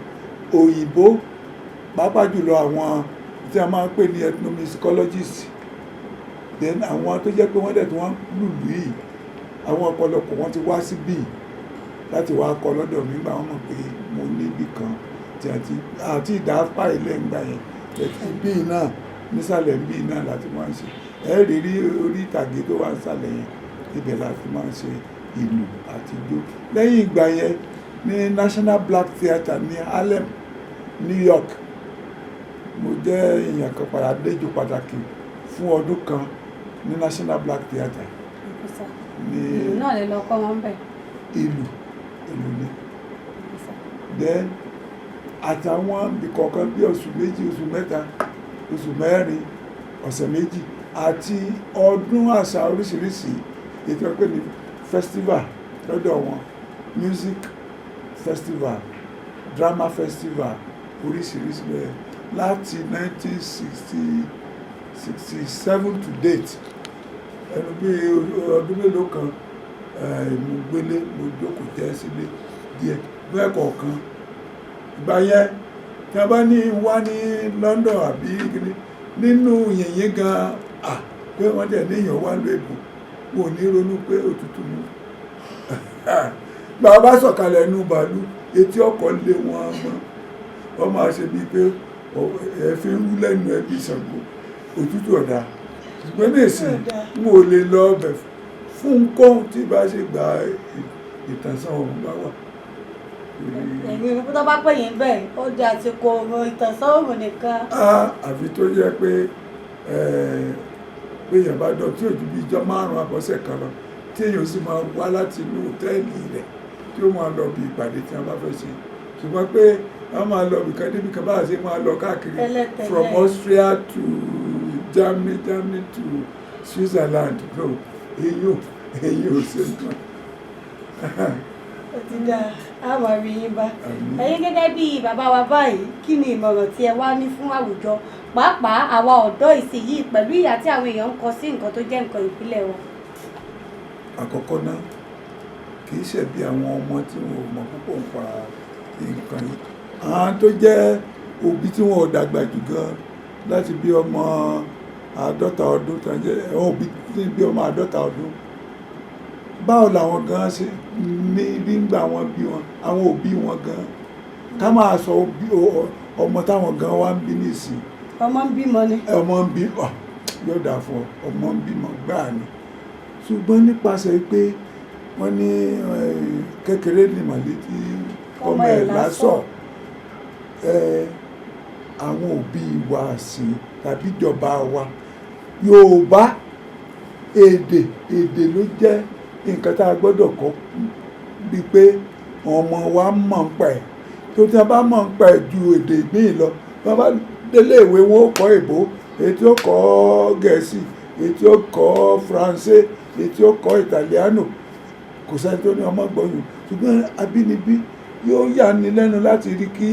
òyìnbó pàápàá jùlọ àwọn tí a máa ń pè ní ethnomusicologists then àwọn tó jẹ́ pé wọ́n dẹ̀ tí wọ́n lùlù yìí àwọn ọ̀pọ̀lọpọ̀ wọ́n ti wá síbí láti wá kọ́ lọ́dọ̀ mi gbà wọ́n mọ̀ pé mo níbì kan tí àti ìdáfà ilẹ̀ ń gbà yẹn bí náà nísàlẹ̀ bí náà láti máa ń ṣe rí orí ìtàgé tó wà nísàlẹ̀ yẹn ibẹ̀ láti máa ń ṣe ìlú àti ijó lẹ́yìn ìgbà yẹn ní National Black Theatre ní Harlem, New York mo jẹ́ èèyàn kan àlejò pàtàkì fún ọdún kan ní National Black Theatre ní ìlú náà lè lọ kọ́ wọn bẹ̀. ìlú ní then àtàwọn ìkọ̀ọ̀kan bí oṣù méjì oṣù mẹ́ta oṣù mẹ́rin ọ̀sẹ̀ méjì àti ọdún àṣà oríṣiríṣi ètò ẹgbẹ́ ní festival lọ́dọ̀ wọn music festival drama festival oríṣiríṣi bẹ́ẹ̀ láti 1967 to date ẹnu bí ọdún mélòó kan mo gbélé mo jókòó jẹ́ sílé díẹ̀ bẹ́ẹ̀ kọ̀ọ̀kan ìgbà yẹn tí a bá ní wá ní London àbí nínú yìnyín gan pé wọ́n dẹ̀ níyàn wá lóòbù wò ní ronú pé òtútù mú bá a bá sọ̀kalẹ̀ inú bàálù etí ọkọ̀ lé wọn mọ́ wọ́n máa ṣe bíi pé ẹ̀fín ń wú lẹ́nu ẹbí Ṣàngó òtútù ọ̀dà ṣùgbọ́n ní ìsìn mo lè lọ ọbẹ̀ fún kóhun tí bá ṣe gba ìtànsán ọ̀run bá wà. ẹ̀yin tó bá pè yín bẹ́ẹ̀ ó di àsìkò ìtànsán ọ̀run nìkan. àfi tó jẹ́ pé èèyàn bá dọ̀ tí òjú bíi ijọ́ márùn-ún àbọ̀sẹ̀ kan lọ tí èèyàn sì máa wá láti inú hòtẹ́ẹ̀lì rẹ̀ tí ó máa lọ bí ìpàdé tí wọ́n bá fẹ́ ṣe ṣùgbọ́n pé wọ́n máa lọ bìkan débi kan báyìí ṣe máa lọ káàkiri from Austria to Germany to Switzerland no èyí ò ṣe nǹkan. ó ti dáa á máa rí yín bá ẹ̀yin gẹ́gẹ́ bí bàbá wa báyìí kí ni ìmọ̀ràn tí ẹ wá ní fún àwùjọ pàápàá àwa ọ̀dọ́ ìsinyìí pẹ̀lú ìyà tí àwọn èèyàn ń kọ sí nǹkan tó jẹ́ nǹkan ìbílẹ̀ wọn. àkọ́kọ́ náà kì í ṣe bí àwọn ọmọ tí wọn ò mọ̀ púpọ̀ ń pa nǹkan yìí àwọn tó jẹ́ òbí tí wọn ò dàgbà jù gan láti bí ọmọ 50 ọdún tó ń jẹ́ àwọn òbí tí bí ọmọ 50 ọdún báwo làwọn gan ṣe ní nígbà wọn bí wọn àwọn òbí wọn gan ká máa sọ ọmọ táwọn gan wá ń bí nísìn ọmọ ń bímọ ni. ọmọ ń bí yóò dà fún ọmọ ń bímọ gbáà ni ṣùgbọ́n nípasẹ̀ pé wọ́n ní kékeré ní màlétí ọmọ ẹ̀ lásọ̀ àwọn òbí wa sí tàbí ìjọba wa Yorùbá èdè ló jẹ́ nǹkan tá a gbọ́dọ̀ kọ́ bíi pé ọmọ wa mọ̀ ń pa ẹ̀ tó tí a bá mọ̀ ń pa ẹ̀ ju èdè míì lọ wọ́n bá délé ìwé wọn ó kọ́ èbó èyí tí ó kọ́ Gẹ̀ẹ́sì èyí tí ó kọ́ Faransé èyí tí ó kọ́ Italiano kò sẹ́ni tó ní ọmọ gbọ́yùn ṣùgbọ́n abínibí yóò yà ní lẹ́nu láti rí kí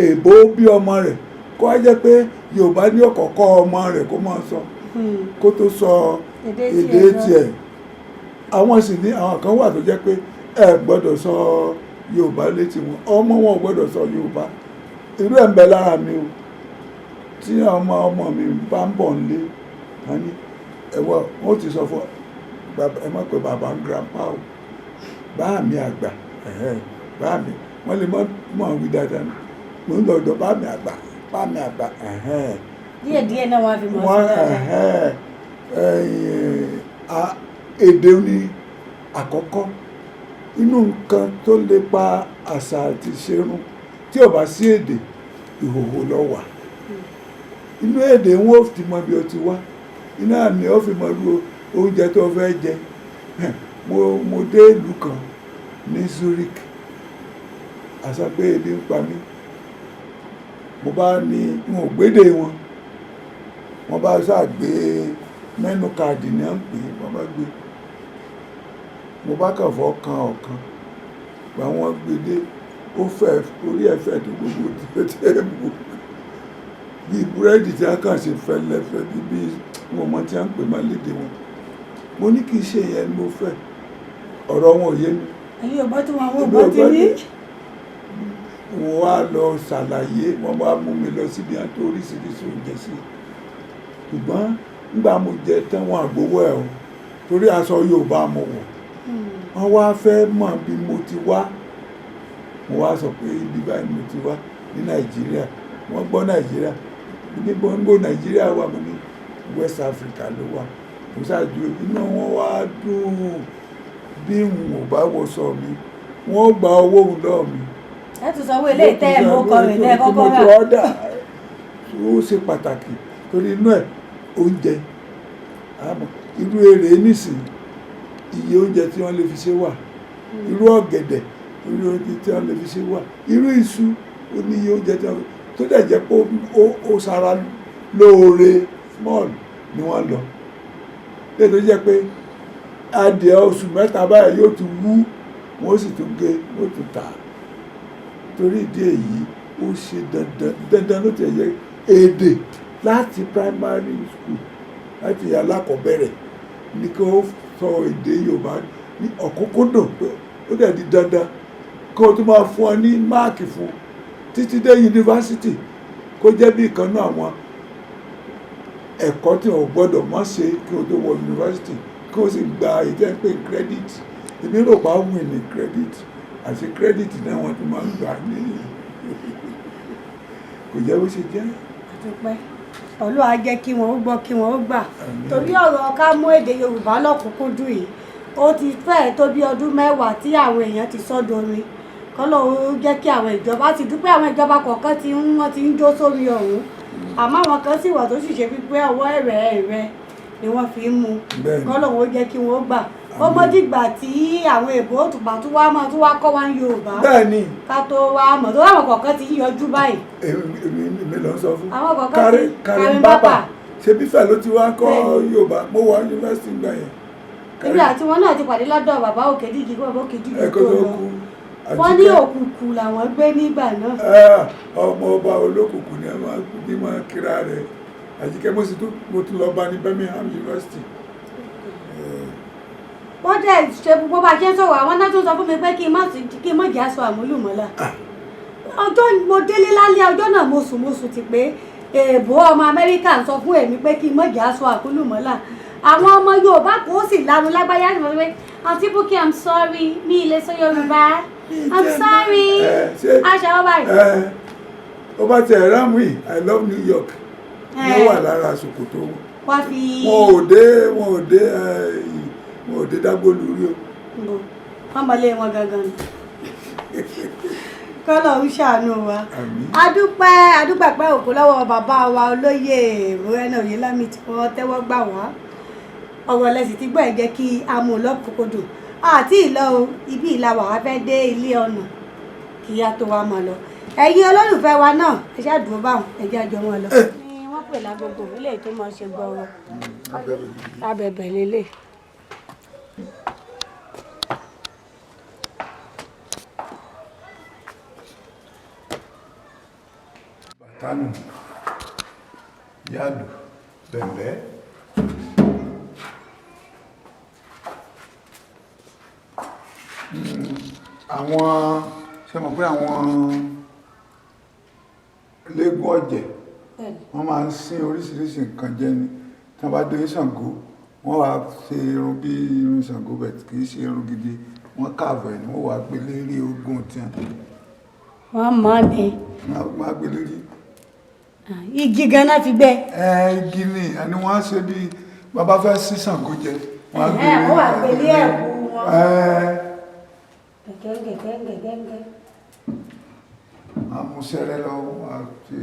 èbó bí ọmọ rẹ̀ kó á jẹ́ pé Yorùbá ní ọ̀kọ̀ọ̀kọ́ ọmọ rẹ̀ kó máa sọ kó tó sọ èdè tiẹ̀ àwọn sì ní àwọn kan wà tó jẹ́ pé ẹ gbọ́dọ̀ sọ Yorùbá létí wọn ọmọ wọn ò gbọ́dọ̀ sọ Yorùbá irú ẹ̀ ń bẹ lára mi o tí ọmọ mi bá ń bọ̀ nílé wọn ní ẹ̀wọ̀ wọn ò ti sọ fún ẹ má pé bàbá ń grandpa o báà mi àgbà báà mi wọ́n lè mọ̀ wí dáadáa ni mo ń lọ ọ̀dọ̀ báà mi àgbà díẹ̀díẹ̀ náà wọ́n á fi mọ̀ sí dáadáa. èdè ni àkọ́kọ́ inú nǹkan tó lè pa àṣà àti ìṣerun tí ò bá sí èdè ìhòòhò ló wà inú èdè wọn ò ti mọ bí o ti wá iná àmì ó fi mọ irú oúnjẹ tó fẹ́ jẹ mo dé ìlú kan ní Zurich àṣà pé ebi ń pa mí mo bá ní wọn ò gbédè wọn bá ṣàgbé mẹ́nu káàdì ní à ń pè é wọ́n bá gbé mo bá kàn fọ́ kan ọ̀kan gba wọn gbédé ó fẹ́ orí ẹ̀fẹ́ tó gbogbo tẹ́tẹ́ mú bí búrẹ́dì tí a kàn ṣe fẹ́lẹ́fẹ́ bí wọn mọ tí a ń pè má lédè wọn mo ní kì í ṣe yẹn ni mo fẹ́ ọ̀rọ̀ wọn ò yé mi. ẹ̀yin ọ̀bá tí wọn àwọn ọ̀bá ti ní. wọ́n wá lọ ṣàlàyé wọ́n bá mú mi lọ síbi àti oríṣiríṣi oúnjẹ sí ṣùgbọ́n nígbà mo jẹ tán wọn àgbówó ẹ̀ o torí aṣọ Yorùbá mo wọ̀ wọ́n wá fẹ́ mọ̀ bí mo ti wá mo wá sọ pé ibi báyìí mo ti wá ní Nàìjíríà wọ́n gbọ́ Nàìjíríà níbo Nàìjíríà wà mo ní West Africa ló wà mo ṣáàjú inú wọn wá dùn bí n ò bá wọṣọ mi wọ́n gba owó lọ́ọ̀ mi. ẹ tún sanwó ilé ìtẹ́ ẹ̀ mọ́ kọrin náà kọ́kọ́ rà. ó ṣe pàtàkì torí inú ẹ̀ oúnjẹ àmọ́ irú èrè nísìn iye oúnjẹ tí wọ́n lè fi ṣe wà irú ọ̀gẹ̀dẹ̀ irú oúnjẹ tí wọ́n lè fi ṣe wà irú iṣu ó ní iye oúnjẹ tí wọ́n tó dẹ̀ jẹ́ pé ó ṣara lóore small ni wọ́n lọ lẹ́yìn tó jẹ́ pé adìẹ oṣù mẹ́ta báyìí yóò ti wú wọ́n sì tún gé wọ́n tún tà torí ìdí èyí ó ṣe dandan ló ti yẹ èdè láti primary school láti alákọ̀ọ́bẹ̀rẹ̀ ní kí ó sọ èdè Yorùbá ní ọ̀kúnkúndùn pé ó dẹ̀ di dandan kí o tún máa fún ọ ní máàkì fún títí dé yunifásitì kó jẹ́ bí ìkan náà àwọn ẹ̀kọ́ tí o gbọ́dọ̀ má ṣe kí o tó wọ yunifásitì kí o sì gba ìjẹ́ pé credit èmi rò pa win ní credit àti credit náà wọ́n ti máa ń gbà ní kò jẹ́ bó ṣe jẹ́. àdúpẹ́ Olúwa jẹ́ kí wọ́n ó gbọ́ kí wọ́n ó gbà torí ọ̀rọ̀ ká mú èdè Yorùbá lọ́kùnkúndùn yìí ó ti fẹ́ẹ̀ tó bí ọdún 10 tí àwọn èèyàn ti sọ́dọ̀ orin kọ́lọ̀ ó jẹ́ kí àwọn ìjọba ti dúpẹ́ àwọn ìjọba kọ̀ọ̀kan tí wọ́n ti ń jó sórí ọ̀hún àmọ́ àwọn kan sì wà tó sì ṣe wípé ọwọ́ ẹ̀rẹ̀ ni wọ́n fi ń mu kọ́lọ̀ ó jẹ́ kí wọ́n ó gbà ó mọ́dìgbà tí àwọn èbó òtùpá tó wá máa tó wá kọ́ wá ń Yorùbá bẹ́ẹ̀ni ká tó wá mọ̀ tó láwọn kọ̀ọ̀kan ti yọjú báyìí. èmi lọ sọ fún àwọn kọ̀ọ̀kan ti Karim Baba ṣe bí fẹ́ ló ti wá kọ́ Yorùbá mo wà yunifásitì gbà yẹn. nígbà tí wọ́n náà ti pàdé lọ́dọ̀ bàbá Òkèdíjì kí bàbá Òkèdíjì tó lọ wọ́n ní òkùnkùn làwọn gbé nígbà náà. ọmọ ọba olókùnkùn ni a máa kíra rẹ̀ Àjíkẹ́ mo tún lọ bá ní Birmingham University. wọ́n dẹ̀ ṣe gbogbo bá ṣe ń sọ̀rọ̀ àwọn náà tó sọ fún mi pé kí n má jẹ́ aṣọ àmúlùmọ́lá ọjọ́ mo délé lálẹ́ ọjọ́ náà mo sùn ti pé èèbó ọmọ Amẹ́ríkà ń sọ fún èmi pé kí n má jẹ́ aṣọ àmúlùmọ́lá àwọn ọmọ Yorùbá kò sì lanu lágbáyà ní wọ́n pé àǹtí Bùkí I'm sorry mi ì lè sọ Yorùbá I'm sorry aṣọ ọba yìí. ó bá tẹ ẹ̀rámù yìí I love New York ló wà lára ṣòkòtò wọ́n fi. wọn ò dé dágbólu rí o. wọ́n mọ̀ lé wọn gangan ni kọ́lọ̀ ń ṣàánú wa adúpẹ́ pẹ́ òkú lọ́wọ́ bàbá wa olóyè Moreno Oyèlámì tí wọ́n tẹ́wọ́ gbà wá ọ̀rọ̀ lẹ́sìn tí gbọ́ ẹ̀ jẹ́ kí a mú lọ́kùnkúndùn àti ìlọ ibi ìlàwà wa fẹ́ dé ilé ọ̀nà kí a tó wá máa lọ ẹ̀yin olólùfẹ́ wa náà ẹ ṣáà dúró báwọn ẹ jẹ́ àjọ wọn lọ. ni wọ́n pè lágbogbo ilé tó máa ṣe gbọ́rọ̀ abẹ̀bẹ̀ lélẹ̀. Tánù yálù bẹ̀m̀bẹ́ àwọn ṣe mọ̀ pé àwọn léegun ọ̀jẹ̀ wọ́n máa ń sín oríṣiríṣi nǹkan jẹ ni tí wọ́n bá dé Ṣàngó wọ́n wá ṣe irun bí irun Ṣàngó bẹ̀ kì í ṣe irun gidi wọ́n káàbọ̀ ẹ̀ ni wọ́n wá gbé lérí ogún tí wọ́n máa ní wọ́n gbé lérí igi ganan fi gbẹ. Igi ni ẹni wọ́n á ṣe bí bàbá fẹ́ sí Ṣàngó jẹ wọ́n wà pẹ̀lú ẹ̀kú wọn. gẹ́gẹ́gẹ́gẹ́gẹ́. àmúṣẹ́rẹ́ lọ́wọ́ àti.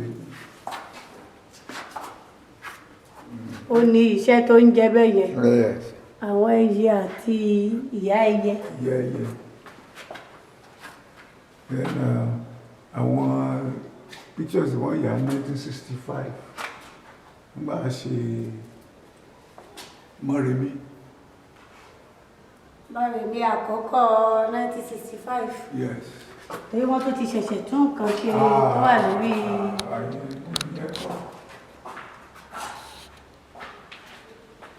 ó ní iṣẹ́ tó ń jẹ bẹ́ẹ̀ yẹn àwọn ẹyẹ àti ìyá ẹyẹ. ìyá ẹyẹ àwọn pictures wọ́n yà ní 1965 nígbà ṣe Mọ́remí. Mọ́remí àkọ́kọ́ 1965. Yes. torí wọ́n tó ti ṣẹ̀ṣẹ̀ tún nǹkan ṣe tó wà lórí.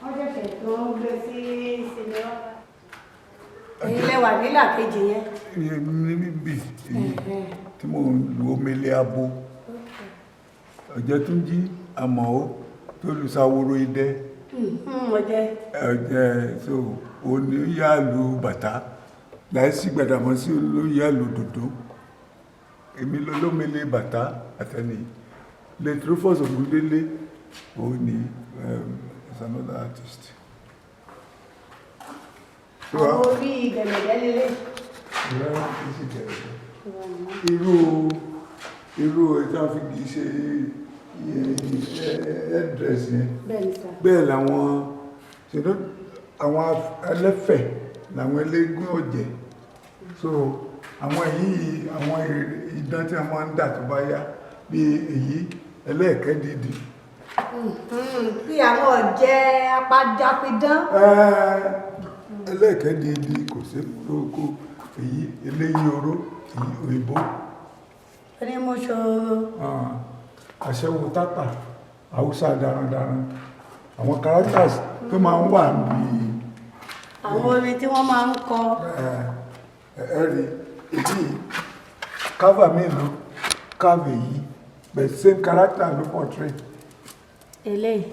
wọ́n ṣẹ̀ṣẹ̀ tó ń gbé sí sinimá. èyí lẹ́wà nílà kejì yẹn. níbi tí mo lu omele abo Ọ̀jẹ̀túnjí Àmọ̀ó tó lu Ṣàwòrò Idẹ ọ̀jẹ̀ so oníyàlú bàtà láìsí Gbàdàmọ́sí olóyàlú dòdò èmi lọ́lọ́mẹlẹ bàtà àtẹni late Rufus Ògúndélé òun ni is another artist. àwọn orí gẹ̀lẹ̀gẹ̀lẹ̀ irú ẹja fi kìí ṣe headdress yẹn bẹ́ẹ̀ ni sà. bẹ́ẹ̀ làwọn àwọn ẹlẹ́fẹ̀ làwọn eléégún ọ̀jẹ̀ so àwọn yìí àwọn idán tí wọ́n máa ń dà tó bá yá bí èyí ẹlẹ́ẹ̀kẹ́dìdì. bí àwọn ọ̀jẹ̀ apájápidán. ẹlẹ́ẹ̀kẹ́dìdì kò sí kókó èyí eléyìí oró èyí òyìnbó. ẹni mo ṣe. àṣẹwò tápà haúsá darandaran àwọn characters tó máa ń wà níbi àwọn orin tí wọ́n máa ń kọ. ẹ̀rí èyí cover mélòó cover yìí but same character ló portray. eléyìí.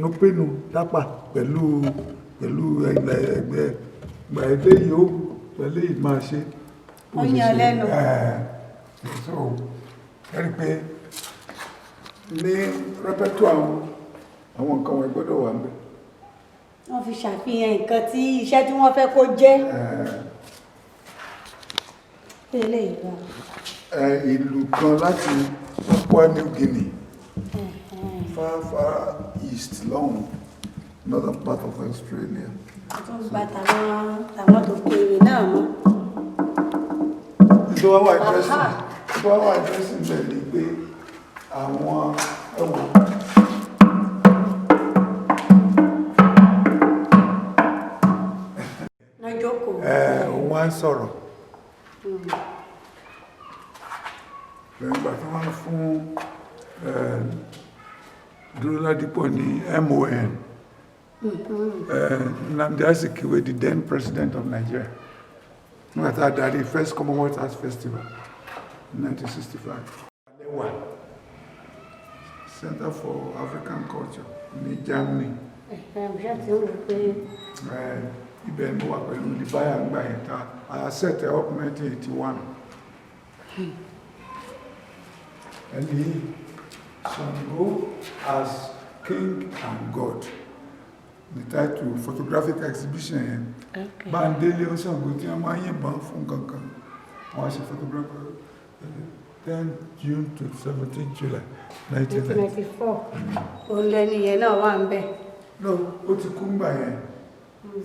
nupinu tápà pẹ̀lú ẹgbẹ́ eléyìí ó pẹ̀lú ìmáa ṣe. ó yan lẹ́nu. so ẹ̀rí pé ní rẹ́pẹ́tọ́ àwọn nǹkan wọn gbọ́dọ̀ wà ń bẹ̀. wọ́n fi ṣàfihàn nǹkan tí iṣẹ́ tí wọ́n fẹ́ kó jẹ́. ìlú kan láti Papua New Guinea far east lọ́hùn northern part of Australia. àtúngbà tàwọn tó kéré náà mọ́. tó wá wà interesting bẹ́ẹ̀ ni pé àwọn ẹ̀wọ̀n òun wá ń sọ̀rọ̀ lẹ́gbà tí wọ́n fún Dúróládípọ̀ ní MON Nnamdi Azikiwe, the then president of Nigeria, nígbà tá a darí first Commonwealth Arts Festival in 1965. Center for African Culture ní Germany. Ibẹ̀ ni wà pẹ̀lú Libya gbà yẹn ta I set up 1981. And he Ṣàngó as King and God. The title photographic exhibition yẹn. Bándélé ó Ṣàngó tí wọ́n máa ń yìnbọn fún kankan. Wọ́n ṣe photographer 10 June to 17 July 1994. Òun lẹ́ni yẹn náà wà ń bẹ̀. No, ó ti kú ngbà yẹn.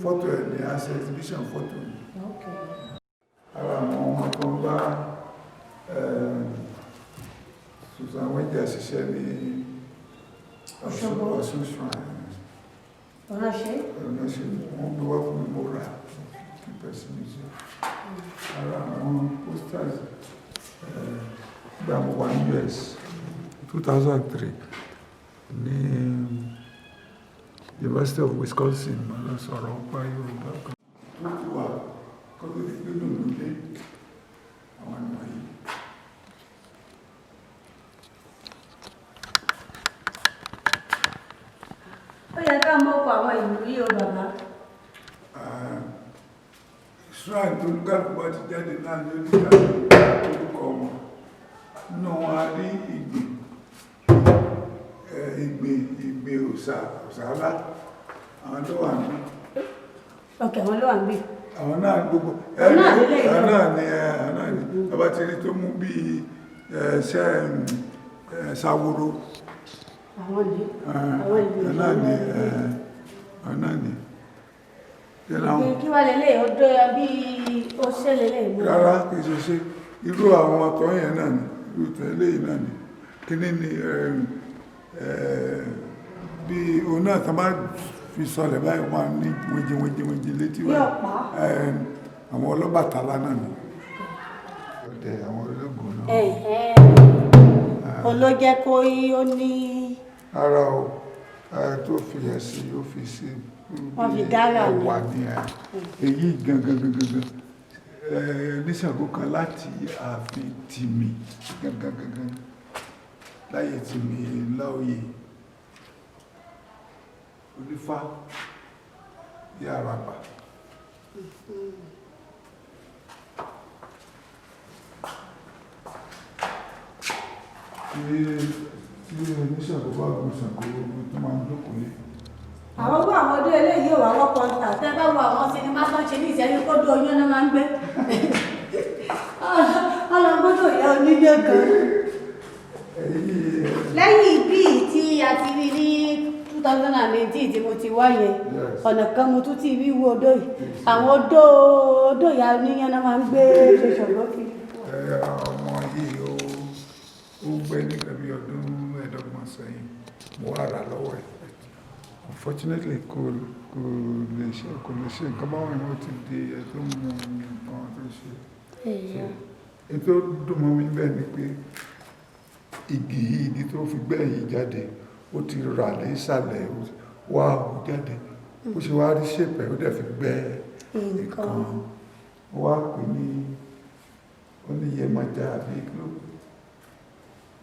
Fọ́tò ẹ̀ ní a ṣe exhibition fọ́tò yìí. Ara àwọn ọmọ tó ń bá Susan Wẹ́jẹ̀ ṣiṣẹ́ ní Ọ̀ṣun Shrine. Ọ̀nà ṣe? Ọ̀nà ṣe wọ́n gbé wá fún mi mo rà ní pẹ̀sìmìṣẹ́. Ara àwọn posters gbà mo wà ní US 2003 ní University of Wisconsin lọ sọ̀rọ̀ ọ̀pá Yorùbá kan. Tó ti wà kọ́tò ní pé lòlù dé àwọn ìmọ̀ yìí. Ó yẹ ká mọ́kọ̀ àwọn ìlú yìí o bàbá. Shrine tó lúkàlùkù bá ti jáde náà ló ní ìdájọ́ orúkọ wọn. Nínú wọn a rí ìgbè òsàlá àwọn tó wà ní. Ok, àwọn ló wà ń bí. Àwọn náà gbogbo náà ni ọba ti rí tó mú bí ṣàwòrò. Àwọn ìlú náà ni kí wá lélẹ̀ ọdọ́ bí ó ṣẹlẹ̀ lẹ́yìn. Rárá kì í ṣe irú àwọn ọ̀tọ̀ yẹn náà ni irú tẹ̀lé yìí náà ni kíní ni bí òun náà tán bá fi sọlẹ̀ báyìí wọ́n ní wéjìwéjì létí wá àwọn Ọlọ́bàtálá náà ni ọdẹ àwọn ológun náà. olójẹ́ kó ó ní. Ara o tó fi ẹ̀ sí ó fi sí wọ́n fi dára ní wà ní èyí gangan níṣàgó kan láti ààfin Tìmì gangan láyé Tìmì Láòyè Onífá Yàràbà. Tí oníṣàgó bá gùn Ṣàngó tó máa ń jókòó lé. Àwọn gbọ́ àwọn ọdún eléyìí ò wá wọ́pọ̀ ń tà tẹ́ bá wo àwọn sinimá tó ń ṣe ní ìṣẹ́yìn kó dún oyún náà máa ń gbé. Ọlọ́gbọ́dọ̀ ìyá onílé gan. Èyí lẹ́yìn bí tí a ti rí ní 2018 tí mo ti wá yẹn ọ̀nà kan mo tún ti rí wo odò yìí àwọn odò ìyá oníyàn náà máa ń gbé ṣọ̀gbọ́n kiri. ọmọ yìí ó gbé nígbà bí ọdún mẹ́ẹ̀ẹ́dọ́gbọ̀n sẹ́yìn mo wá rà lọ́wọ́ ẹ̀ unfortunately kò lè ṣe nǹkan báwọn ìwọ̀n ti di ẹ̀ tó mú nǹkan tó ṣe. ètò dùn mọ́ mi bẹ́ẹ̀ ni pé igi tó fi gbẹ́ yìí jáde ó ti rà ní ìsàlẹ̀ wá hù jáde ó ṣe wá rí ṣèpẹ̀ ó dẹ̀ fi gbẹ́ nǹkan wá pè ní oníyẹmọjà àbí ìlú.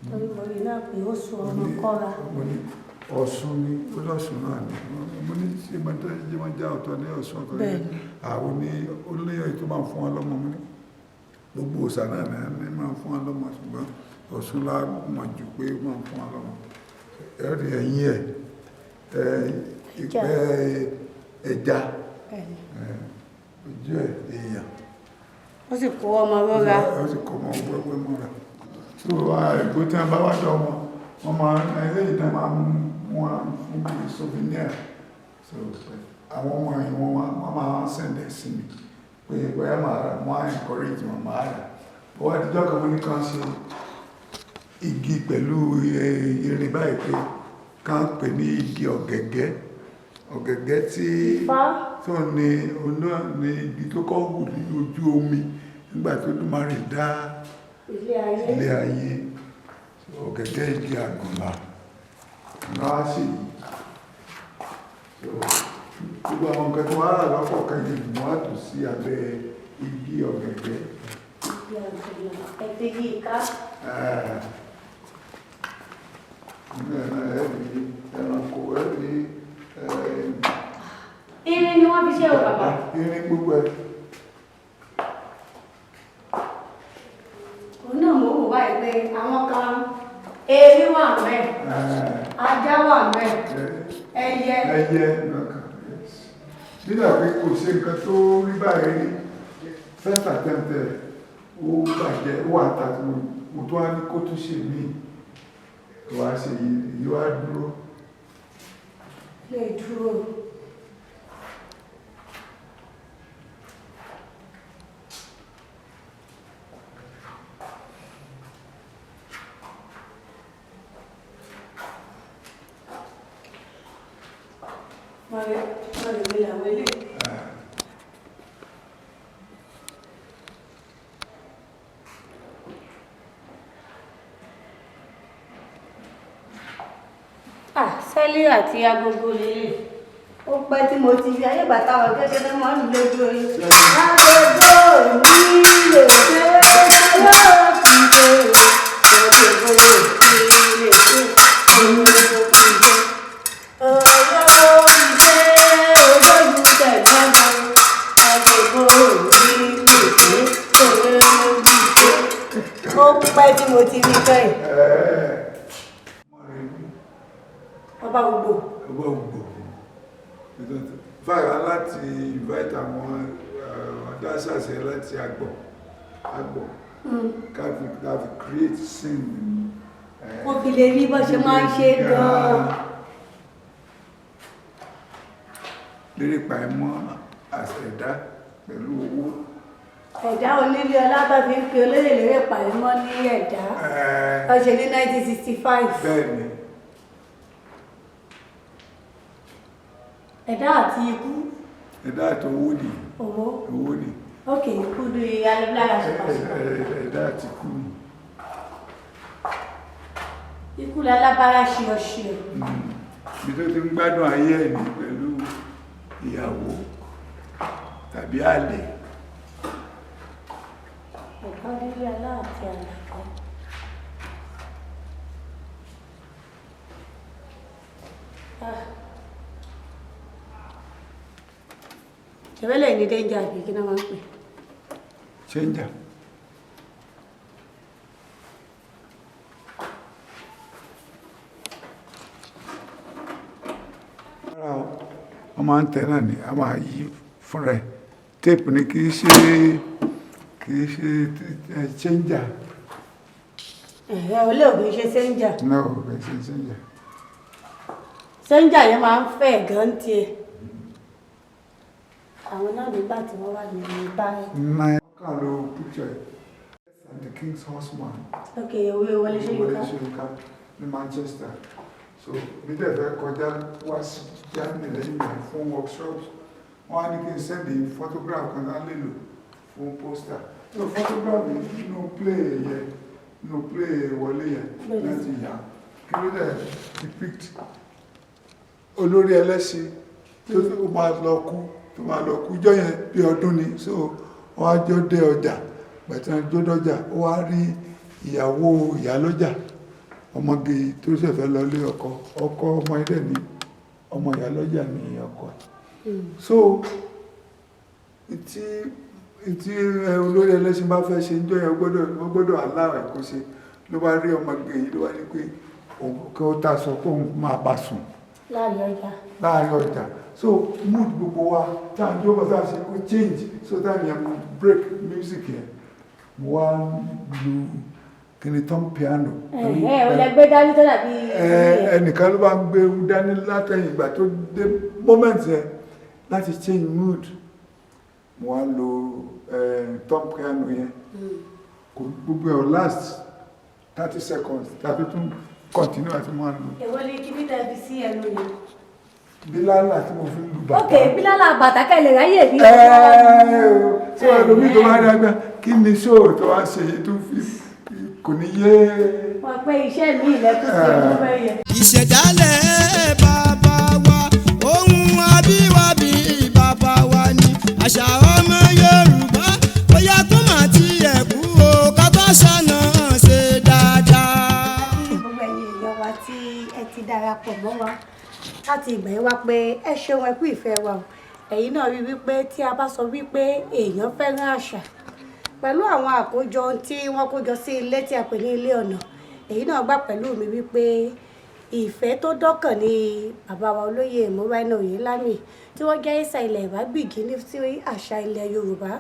torí mo rí náà pé ó sọ ọmọ kọ́ra. Ọ̀ṣun ni ó lọ́ṣun náà ni mo ní ṣe mọ́jà ọ̀tọ̀ ní Ọ̀ṣun ọ̀tọ̀ ní àwọn ní olóyè tó máa fún wọn lọ́mọ mi gbogbo òsà náà ní máa fún wọn lọ́mọ ṣùgbọ́n Ọ̀ṣun la mọ̀ jù pé máa fún wọn lọ́mọ ẹ̀rí ẹ̀yìn ìpẹ́ ẹja ojú èèyàn ó sì kó ọmọ rọra. ó sì kó ọmọ wẹ́wẹ́ mọ́ra tó ẹgbẹ́ tí wọ́n bá wá dọ̀ wọ́n máa ẹlẹ́yìn náà máa mú wọn fún bí souvenir so àwọn ọmọ ẹ̀yìn wọn máa sẹ́ndẹ̀ sí mi pé bóyá máa rà wọ́n á encourage wọn máa rà ó wá díjọ́ kan wọ́n ní kan ṣe igi pẹ̀lú irin báyìí pé kán pè ní igi ọ̀gẹ̀gẹ̀ tí tó ní igi tó kọ́ wù ní ojú omi nígbà tó Olódùmarè dá ilé ayé ọ̀gẹ̀gẹ̀ igi àgùnbà náà sì gbogbo àwọn nǹkan tó wá rà lọ́pọ̀ kan yìí mọ́ àtò sí abẹ́ igi ọ̀gẹ̀gẹ̀. Ẹranko ẹ̀rí irin ni wọ́n fi ṣe o bàbá. irin gbogbo ẹ̀. òun náà mo wò báyìí pé àwọn kan erin wà mẹ́ ajá wà mẹ́ ẹyẹ nǹkan nígbà pé kò ṣe nǹkan tó rí báyìí rí first attempt ó bàjẹ́ ó wà tàbí mo tó wá ní kó tó ṣe mí wá ṣe yìí wá dúró. lè dúró. Sẹ́lí àti agogo lélẹ̀ ó pẹ́ tí mo ti fi ayé bàtà wọ̀ gẹ́gẹ́ bí wọ́n ń lójú oyin. agogo mi lè ṣe ayọ́ ti dé agogo mi lè ṣe ayọ́ ti dé ọ̀yọ́ ìṣe olóyún tẹ̀gbọ́n agogo mi lè ṣe ayọ́ ti dé ó pẹ́ tí mo ti rí bẹ́ẹ̀. Ọba gbogbo. Fáyà láti invite àwọn ọ̀dásàṣẹ láti àgbọ̀ káfí create scene. Wọ́n fi lè rí bó ṣe máa ń ṣe gan-an. Lérí pàìmọ́ àṣẹ̀dá pẹ̀lú owó. Ẹ̀dá onílé ọlá tó fi ń pe olóyè lérè pàìmọ́ ní ẹ̀dá. Ó ṣe ní 1965. Bẹ́ẹ̀ni. Ẹ̀dá àti ikú. Ẹ̀dá àti owó ni. Owó ni. Ok, ikú ní alẹ́blára ṣe pàṣípà. Ẹ̀dá àti ikú ni. Ikú lálábára ṣe ọṣẹ. Bí tó ti ń gbádùn ayé ẹ̀ ní pẹ̀lú ìyàwó tàbí àlè. Ẹ̀dá onílé ọlá àti àlàkọ́. Ṣẹ̀wẹ́lẹ̀ ní dẹ́njà àbí kí náà máa ń pè. Ṣẹ́njà. Wọ́n máa ń tẹ̀ náà ní a máa yí fún rẹ̀. Téèpù ni kìí ṣe ṣẹ́njà. olè ògùn ṣe sẹ́ńjà. náà ò bẹ̀ ṣe sẹ́ńjà. sẹ́ńjà yẹn máa ń fẹ́ gan tiẹ̀. àwọn náà nígbà tí wọ́n wà ní báyìí. náà kà ló picture and the King's Horseman. ok owó Wọlé Ṣóyínká ní Manchester. So mi dẹ̀ fẹ́ kọjá wá sí Germany lẹ́yìn rẹ̀ fún workshops. Wọ́n á ní kí n sẹ́ndì photograph kan náà lè lò fún poster. So photograph nínú play yẹn nínú play Wọlé yẹn láti yà kí ló dẹ̀ depict olórí ẹlẹ́sìn tó máa lọ kú jọ yẹn bí ọdún ni. So wọ́n á jọ dé ọjà gbàtí wọ́n jọ dọ́jà ó wá rí ìyàwó ìyálọ́jà ọmọge tó ṣẹ̀fẹ̀ lọ lé ọkọ ọmọ ilé ní ọmọ ìyálọ́jà ní ọkọ. So ìtí olórí ẹlẹ́sìn bá fẹ́ ṣe ń jọ yẹn gbọ́dọ̀ aláwẹ̀ kó ṣe ló bá rí ọmọge yìí ló wá ní pé kí ó ta sọ pé òun máa bá sùn láàrin ọjà. So mood gbogbo wa tá à ń jó bọ́tà ṣe kó change so tá à yẹn break music yẹn mo wá lu kìnì tán piano. ọlẹgbẹ dání tó dàbí. ẹnìkan ló bá ń gbé dání látẹ̀yìn ìgbà tó dé moment yẹn láti change mood mo wá lo tán piano yẹn kò gbogbo ẹ̀ last 30 seconds tàbí tún continue àti mo wá lò. èwo ni kí bíta ibi sí ẹnu yẹn. bílálà tí mo fi ń lu bàtà. ok bílálà bàtà kẹlẹ ráyè bí. tí wọn lómi tó wá rí agbá kí ni ṣóò tó wá ṣe yìí tó fi kò ní yé. wọ́n pé iṣẹ́ mi ìlẹ́kùn sí ọdún mẹ́yẹ. ìṣẹ̀dálẹ̀ bàbá wa ohun abíwábí bàbá wa ni àṣà ọmọ Yorùbá bóyá kó má tiẹ̀ kú o ká tó ṣàna ṣe dáadáa. gbogbo ẹ̀yin èèyàn wa tí ẹ ti darapọ̀ mọ́ wa láti ìgbà yẹn wá pé ẹ ṣeun ẹ kú ìfẹ́ wa o ẹ̀yin náà rí wípé tí a bá sọ wípé èèyàn fẹ́ràn àṣà pẹ̀lú àwọn àkójọ tí wọ́n kójọ sí ilé tí a pè ní ilé ọ̀nà èyí náà gbà pẹ̀lú mi wípé ìfẹ́ tó dọ́kàn ní bàbá wa olóyè Mọ́ráínà Oyèlámì tí wọ́n jẹ́ ìsà ilẹ̀ ìbágbìgì ní sí àṣà ilẹ̀ Yorùbá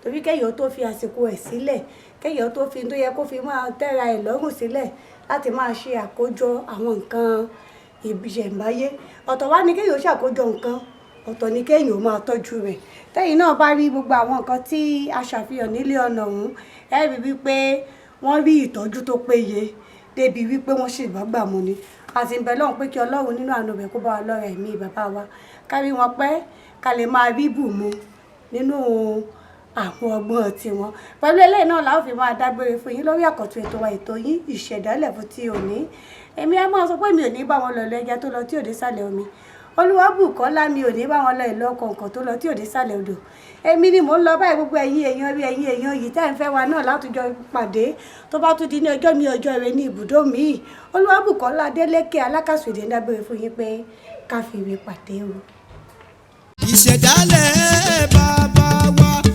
torí kẹ́yọ̀ tó fi àsìkò ẹ̀ sílẹ̀ kẹ́yọ̀ tó fi tó yẹ kó fi máa tẹ́ra ẹ̀ lọ́rùn sílẹ̀ láti máa ṣe àkójọ àwọn nǹkan ìṣẹ̀ǹbáyé ọ̀tọ̀ wá ní kẹ́yọ̀ ṣàkójọ nǹkan ọ̀tọ̀ ní kéèyàn máa tọ́jú rẹ̀ tẹ́yìn náà bá rí gbogbo àwọn nǹkan tí a ṣàfihàn nílé ọ̀nà ọ̀hún ẹ rí wípé wọ́n rí ìtọ́jú tó péye débi wípé wọ́n sì bá gbà mú ni àti ń bẹ lọ́hùn pé kí Ọlọ́run nínú àánú rẹ̀ kó bá wa lọ́rẹ̀ ẹ̀mí bàbá wa kárí wọn pẹ́ ká lè máa rí bùnmu nínú àwọn ọgbọ́n tiwọn pẹ̀lú eléyìí náà láwọn fi máa dágbére fún yín lórí àkọ́tún ètò wa ètò yín ìṣẹ̀dálẹ̀ fún ti òní èmi á máa sọ pé mi ò ní bá wọn lọ lẹ́jà tó lọ tí ò dé sàlẹ̀ omi Olúwabùkọ́lá mi ò ní bá wọn lọ ìlú ọkọ̀ọ̀kan tó lọ tí ò dé sàlẹ̀ odò èmi ni mò ń lọ báyìí gbogbo ẹ̀yin èèyàn yìí tẹ́ ń fẹ́ wa náà látijọ́ pàdé tó bá tún di ní ọjọ́ mi ọjọ́ rẹ ní ibùdó míì Olúwabùkọ́lá Adélékè Alákàsòdé ń dágbére fún yín pé ká fi ìwé pàdé o. ìṣẹ̀dálẹ̀ bàbá wa